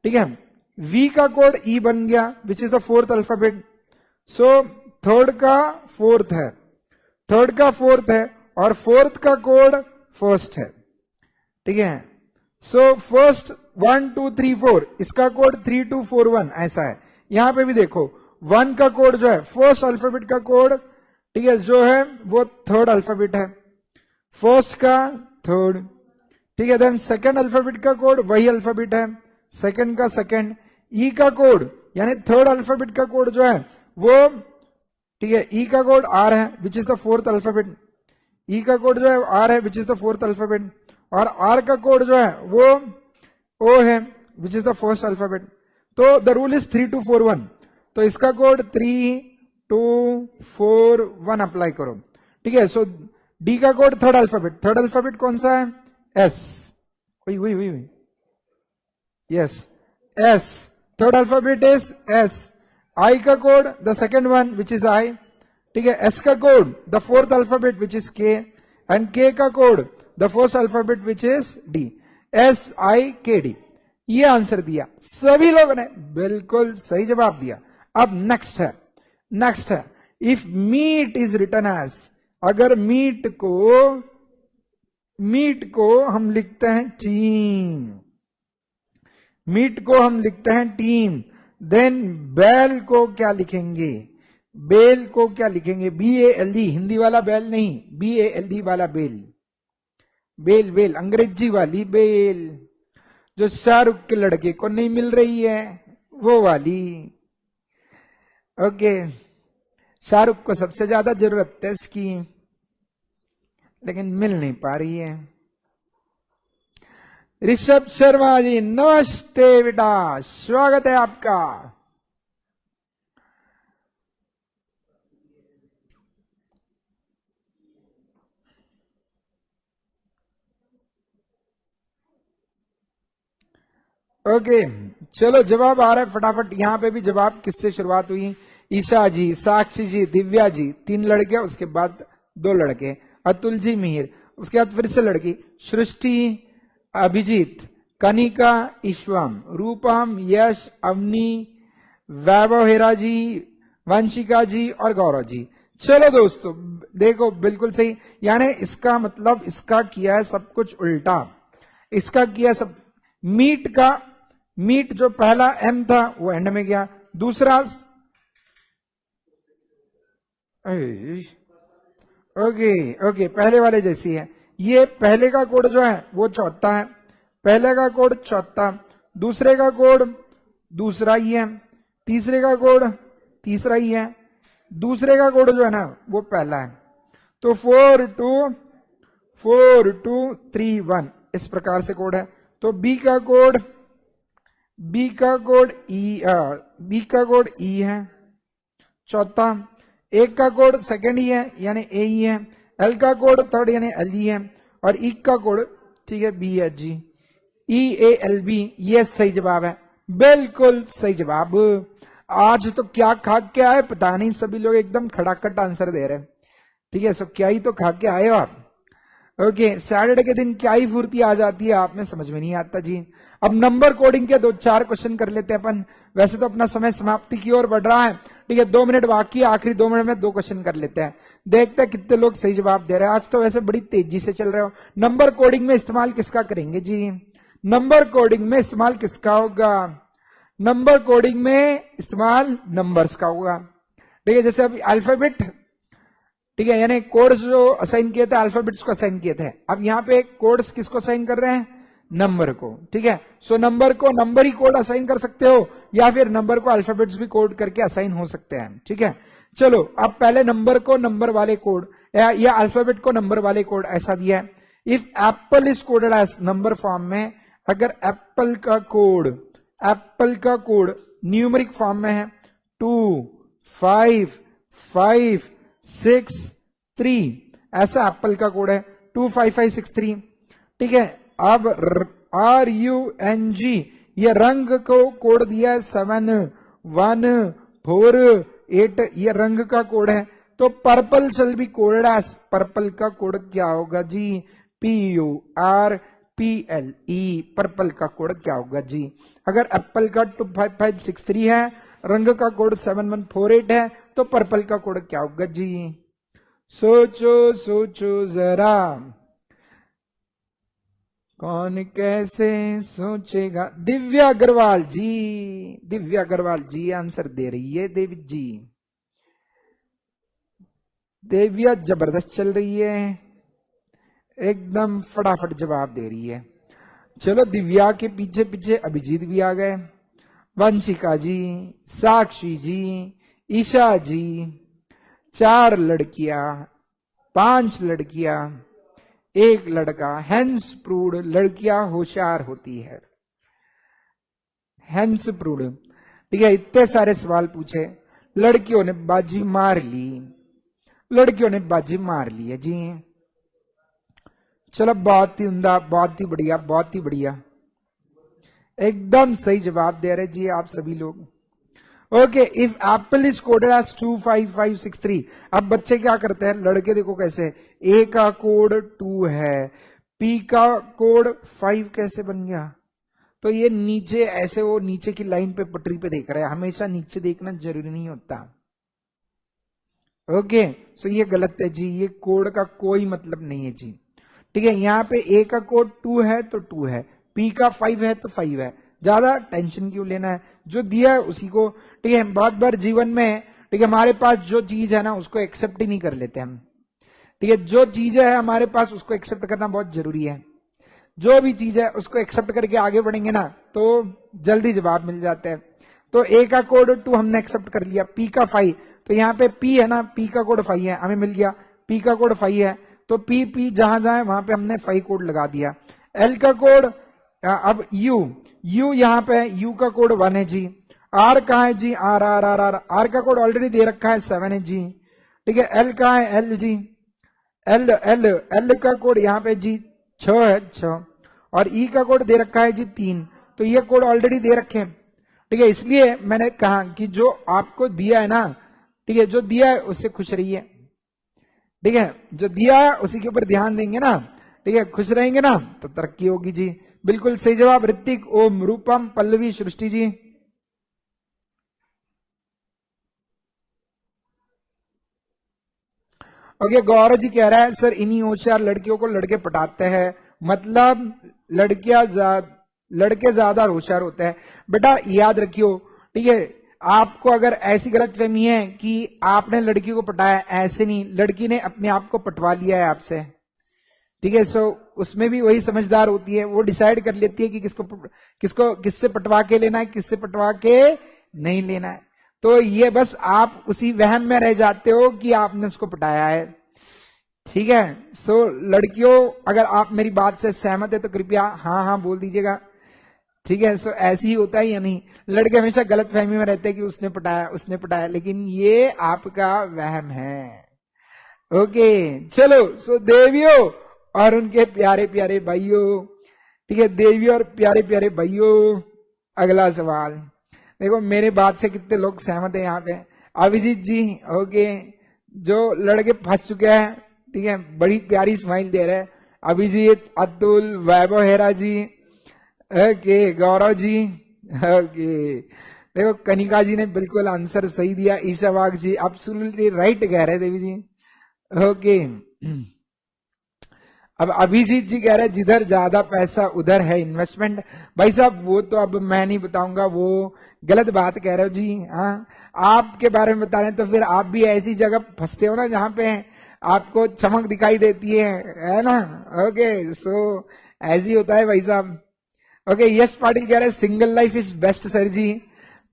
ठीक है, V का कोड E बन गया विच is the fourth alphabet, so third का फोर्थ है, थर्ड का फोर्थ है और फोर्थ का कोड फर्स्ट है, ठीक है। सो फर्स्ट 1 2 3 4, इसका कोड 3 2 4 1 ऐसा है। यहां पे भी देखो 1 का कोड जो है फर्स्ट अल्फाबेट का कोड, ठीक है, जो है वो थर्ड अल्फाबेट है, फर्स्ट का थर्ड, ठीक है, देन सेकेंड अल्फाबेट का कोड वही अल्फाबेट है, सेकेंड का सेकेंड, ई का कोड यानी थर्ड अल्फाबेट का कोड जो है वो, ठीक है, ई का कोड आर है which is the fourth alphabet, E का कोड जो है आर है which is the fourth alphabet, और आर का कोड जो है वो ओ है which is the first alphabet. तो द रूल इज 3 2 4 1, तो इसका कोड 3 2 4 1 अप्लाई करो, ठीक है। सो डी का कोड थर्ड अल्फाबेट कौन सा है, एस, वही yes, S, third alphabet is S, I का code the second one which is I, ठीक है, एस का code the fourth alphabet which is K, and K का code the first alphabet which is D, SIKD। ये आंसर दिया सभी लोगों ने, बिल्कुल सही जवाब दिया। अब नेक्स्ट है if meat is written as, अगर मीट को हम लिखते हैं टीम, मीट को हम लिखते हैं टीम, देन बैल को क्या लिखेंगे, बेल को क्या लिखेंगे, BALD, हिंदी वाला बैल नहीं, BALD वाला बेल, बेल अंग्रेजी वाली बेल, जो शाहरुख के लड़के को नहीं मिल रही है वो वाली। ओके, शाहरुख को सबसे ज्यादा जरूरत है इसकी, लेकिन मिल नहीं पा रही है। ऋषभ शर्मा जी नमस्ते बेटा, स्वागत है आपका। ओके चलो, जवाब आ रहा है फटाफट। यहां पे भी जवाब किससे शुरुआत हुई, ईशा जी, साक्षी जी, दिव्या जी, 3 लड़के, उसके बाद 2 लड़के, अतुल जी, मिहिर, उसके बाद फिर से लड़की, सृष्टि, अभिजीत, कनिका, ईश्वम, रूपम, यश, अवनी, वैभव हेरा जी, वंशिका जी और गौरव जी। चलो दोस्तों देखो बिल्कुल सही, यानी इसका मतलब इसका किया है सब कुछ उल्टा, इसका किया सब, मीट जो पहला एम था वो एंड में गया, दूसरा ओके पहले वाले जैसी है, ये पहले का कोड जो है वो चौथा है, पहले का कोड चौथा, दूसरे का कोड दूसरा ही है, तीसरे का कोड तीसरा ही है, दूसरे का कोड जो है ना वो पहला है। तो 4 2 3 1 इस प्रकार से कोड है। तो बी का कोड ई है, चौथा, एक का कोड सेकंड ही है यानी ए ही है, एल का कोड थर्ड यानी एल ही है, और ई का कोड ठीक है बी है जी, ई ए एल बी, ये सही जवाब है, बिल्कुल सही जवाब। आज तो क्या खा के आए पता नहीं, सभी लोग एकदम खड़ाखट आंसर दे रहे हैं। ठीक है, सो क्या ही तो खा के आए हो आप। ओके, सैटरडे के दिन क्या ही फुर्ती आ जाती है आप में, समझ में नहीं आता जी। अब नंबर कोडिंग के 2-4 क्वेश्चन कर लेते हैं अपन, वैसे तो अपना समय समाप्ति की ओर बढ़ रहा है। ठीक है, 2 मिनट बाकी, आखिरी 2 मिनट में 2 क्वेश्चन कर लेते हैं, देखते हैं कितने लोग सही जवाब दे रहे हैं। आज तो वैसे बड़ी तेजी से चल रहे हो। नंबर कोडिंग में इस्तेमाल किसका करेंगे जी? नंबर कोडिंग में इस्तेमाल किसका होगा? नंबर कोडिंग में इस्तेमाल नंबर्स का होगा। ठीक है, जैसे अभी अल्फाबेट, ठीक है, यानी कोड्स जो असाइन किए थे अल्फाबेट्स को असाइन किए थे, अब यहाँ पे कोड्स किसको असाइन कर रहे हैं? नंबर को। ठीक है, सो नंबर को नंबर ही कोड असाइन कर सकते हो, या फिर नंबर को अल्फाबेट्स भी कोड करके असाइन हो सकते हैं। ठीक है, चलो अब पहले नंबर को नंबर वाले कोड या अल्फाबेट को नंबर वाले कोड ऐसा दिया है, if apple is coded as number form में, अगर एप्पल का कोड न्यूमेरिक फॉर्म में है 2 5 5 6 3, ऐसा एप्पल का कोड है 25563। ठीक है, अब RUNG ये रंग को कोड दिया है 7 1 4 8, ये रंग का कोड है। तो purple shall be coded as, purple का कोड क्या होगा जी? PURPLE, पर्पल का कोड क्या होगा जी? अगर एप्पल का 25563 है, रंग का कोड 7148 है, तो पर्पल का कोड क्या होगा जी? सोचो सोचो जरा, कौन कैसे सोचेगा? दिव्या अग्रवाल जी, दिव्या अग्रवाल जी आंसर दे रही है। देवी जी, दिव्या जबरदस्त चल रही है, एकदम फटाफट जवाब दे रही है। चलो दिव्या के पीछे पीछे अभिजीत भी आ गए, वंशिका जी, साक्षी जी, ईशा जी, 4 लड़कियां, 5 लड़कियां, 1 लड़का। हैंस प्रूड, लड़कियां होशियार होती है, हैंस प्रूड। ठीक है, इतने सारे सवाल पूछे, लड़कियों ने बाजी मार ली, लड़कियों ने बाजी मार ली है जी। चलो बहुत ही उम्दा, बहुत ही बढ़िया, बहुत ही बढ़िया, एकदम सही जवाब दे रहे जी आप सभी लोग। Okay, if apple is coded as 25563, अब बच्चे क्या करते हैं, लड़के देखो कैसे, ए का कोड 2 है, पी का कोड 5 कैसे बन गया? तो ये नीचे ऐसे, वो नीचे की लाइन पे पटरी पे देख रहे हैं, हमेशा नीचे देखना जरूरी नहीं होता। ओके, सो ये गलत है जी, ये कोड का कोई मतलब नहीं है जी। ठीक है, यहाँ पे ए का कोड 2 है तो 2 है, पी का 5 है तो 5 है, ज्यादा टेंशन क्यों लेना है, जो दिया है उसी को। ठीक है, बहुत बार जीवन में, ठीक है, हमारे पास जो चीज है ना उसको एक्सेप्ट ही नहीं कर लेते हम। ठीक है, जो चीज है हमारे पास उसको एक्सेप्ट करना बहुत जरूरी है, जो भी चीज है उसको एक्सेप्ट करके आगे बढ़ेंगे ना तो जल्दी जवाब मिल जाते हैं। तो ए का कोड 2 हमने एक्सेप्ट कर लिया, पी का 5, तो यहाँ पे पी है ना, पी का कोड 5 है, हमें मिल गया, पी का कोड 5 है, तो पी जहां जाए वहां पे हमने 5 कोड लगा दिया। एल का कोड, अब यू यहाँ पे यू का कोड 1 है जी, आर कहा है जी? आर का कोड ऑलरेडी दे रखा है 7 है जी। ठीक है, एल कहा है? एल जी, एल का कोड यहाँ पे जी 6 है, 6, और ई का कोड दे रखा है जी 3, तो ये कोड ऑलरेडी दे रखे हैं। ठीक है, इसलिए मैंने कहा कि जो आपको दिया है ना, ठीक है, जो दिया है उससे खुश रहिए। ठीक है, जो दिया है उसी के ऊपर ध्यान देंगे ना, ठीक है, खुश रहेंगे ना तो तरक्की होगी जी। बिल्कुल सही जवाब ऋतिक, ओम, रूपम, पल्लवी, सृष्टि जी। ओके, गौरव जी कह रहा है सर इन्हीं होशियार लड़कियों को लड़के पटाते हैं, मतलब लड़के ज्यादा होशियार होते हैं। बेटा याद रखियो, ठीक है, आपको अगर ऐसी गलतफहमी है कि आपने लड़की को पटाया, ऐसे नहीं, लड़की ने अपने आप को पटवा लिया है आपसे। ठीक है, सो उसमें भी वही समझदार होती है, वो डिसाइड कर लेती है कि किससे पटवा के लेना है, किससे पटवा के नहीं लेना है। तो ये बस आप उसी वहम में रह जाते हो कि आपने उसको पटाया है। ठीक है, सो लड़कियों अगर आप मेरी बात से सहमत है तो कृपया हाँ हाँ बोल दीजिएगा। ठीक है, सो ऐसे ही होता है या नहीं? लड़के हमेशा गलत फहमी में रहते हैं कि उसने पटाया, लेकिन ये आपका वहम है। ओके, चलो, सो देवियों और उनके प्यारे प्यारे भाइयों, ठीक है, देवियों और प्यारे प्यारे भाइयों, अगला सवाल देखो, मेरे बात से कितने लोग सहमत है यहाँ पे? अभिजीत जी, ओके, जो लड़के फंस चुके हैं, ठीक है, बड़ी प्यारी स्माइल दे रहे हैं। अभिजीत, अतुल, वैभव हेरा जी, ओके, गौरव जी, ओके, देखो कनिका जी ने बिल्कुल आंसर सही दिया। ईशा वाघ जी एब्सोल्युटली राइट कह रहे देवी जी, ओके। अब अभिजीत जी कह रहे हैं जिधर ज्यादा पैसा उधर है इन्वेस्टमेंट। भाई साहब वो तो अब मैं नहीं बताऊंगा, वो गलत बात कह रहे हो जी। हाँ, आपके बारे में बता रहे हैं तो फिर आप भी ऐसी जगह फंसते हो ना जहां पे आपको चमक दिखाई देती है ना? ओके, सो ऐसे ही होता है भाई साहब। ओके, यश पाटिल कह रहे हैं single life is best sir ji.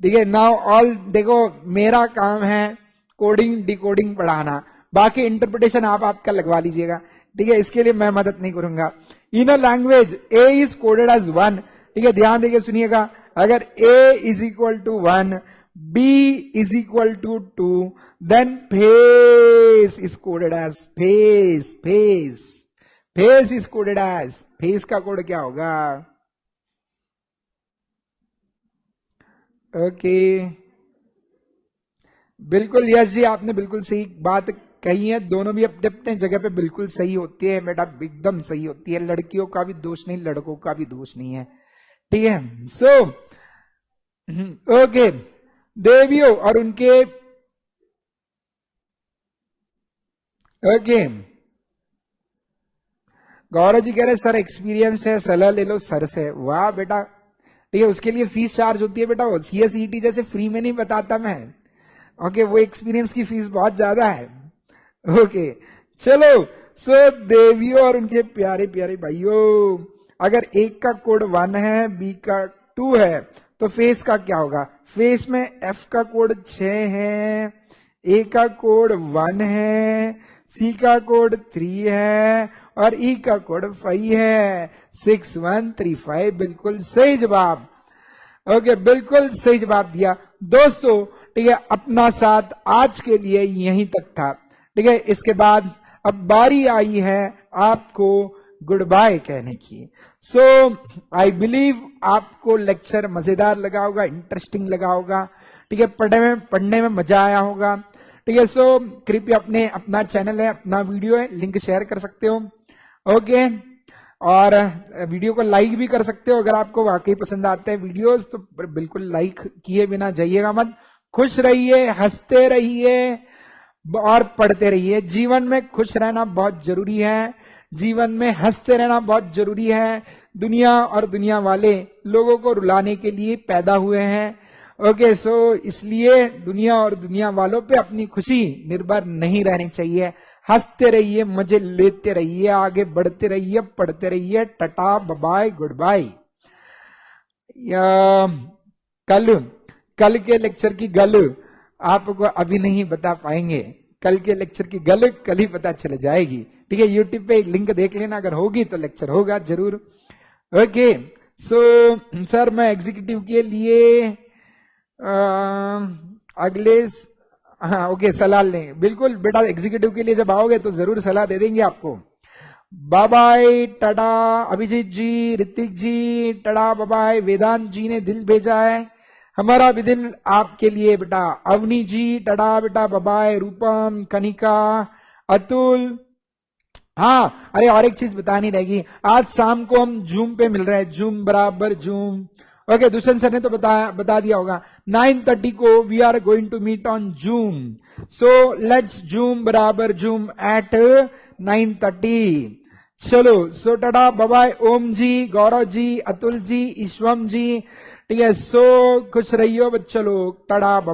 ठीक है, नाउ ऑल देखो, मेरा काम है कोडिंग डिकोडिंग पढ़ाना, बाकी इंटरप्रिटेशन आप आपका लगवा लीजिएगा। ठीक है, इसके लिए मैं मदद नहीं करूंगा। In a language A is coded as 1, ठीक है, ध्यान देके सुनिएगा। अगर A is equal to 1, B is equal to 2, then face is coded as face. Face is coded as, face का कोड क्या होगा? ओके, बिल्कुल यश जी, आपने बिल्कुल सही बात कही है। दोनों भी अपने अपने जगह पे बिल्कुल सही होती है बेटा, एकदम सही होती है। लड़कियों का भी दोष नहीं, लड़कों का भी दोष नहीं है। ठीक है, सो ओके, देवियों और उनके, ओके, गौरव जी कह रहे सर एक्सपीरियंस है, सलाह ले लो सर से। वाह बेटा, ठीक है, उसके लिए फीस चार्ज होती है बेटा, वो सीएसईटी जैसे फ्री में नहीं बताता मैं। ओके, वो एक्सपीरियंस की फीस बहुत ज्यादा है। ओके, चलो, सो देवियों और उनके प्यारे प्यारे भाइयों, अगर एक का कोड 1 है, बी का 2 है, तो फेस का क्या होगा? फेस में एफ का कोड 6 है, ए का कोड 1 है, सी का कोड 3 है और ई का कोड 5 है। 6135 बिल्कुल सही जवाब। ओके, बिल्कुल सही जवाब दिया दोस्तों। ठीक है, अपना साथ आज के लिए यहीं तक था। ठीक है, इसके बाद अब बारी आई है आपको गुड बाय कहने की। सो आई बिलीव आपको लेक्चर मजेदार लगा होगा, इंटरेस्टिंग लगा होगा। ठीक है, पढ़ने में मजा आया होगा। ठीक है, सो कृपया अपना चैनल है, अपना वीडियो है, लिंक शेयर कर सकते हो। ओके, और वीडियो को लाइक भी कर सकते हो अगर आपको वाकई पसंद आते हैं वीडियोस, तो बिल्कुल लाइक किए बिना जाइएगा मत। खुश रहिए, हंसते रहिए और पढ़ते रहिए। जीवन में खुश रहना बहुत जरूरी है, जीवन में हंसते रहना बहुत जरूरी है। दुनिया और दुनिया वाले लोगों को रुलाने के लिए पैदा हुए हैं। ओके, सो इसलिए दुनिया और दुनिया वालों पे अपनी खुशी निर्भर नहीं रहनी चाहिए। हंसते रहिए, मजे लेते रहिए, आगे बढ़ते रहिए, पढ़ते रहिए। Tata, bye, good bye. कल के लेक्चर की गल आपको अभी नहीं बता पाएंगे, कल के लेक्चर की गल कल ही पता चल जाएगी। ठीक है, यूट्यूब पे लिंक देख लेना, अगर होगी तो लेक्चर होगा जरूर। ओके, सो सर मैं एग्जीक्यूटिव के लिए अगले, हाँ ओके, सलाह लें। बिल्कुल बेटा, एग्जीक्यूटिव के लिए जब आओगे तो जरूर सलाह दे देंगे आपको। Bye bye, tata. Abhijeet ji, Hrithik ji, tata, bye bye. Vedant ji ने दिल भेजा है, हमारा भी दिल आपके लिए बेटा। अवनी जी, टाटा बेटा, बाय बाय। रूपम, कनिका, अतुल, हाँ अरे और एक चीज बतानी रहेगी, आज शाम को हम जूम पे मिल रहे हैं, जूम बराबर जूम। ओके, दुष्यंत सर ने तो बता दिया होगा, 9:30 को we are going to meet on Zoom. So let's Zoom बराबर जूम एट 9:30। चलो, so tata, bye bye. Om ji, Gaurav ji, Atul ji, Ishwam ji, ठीक है, सो खुश रहियो बच्चों लोग। Tata, bye.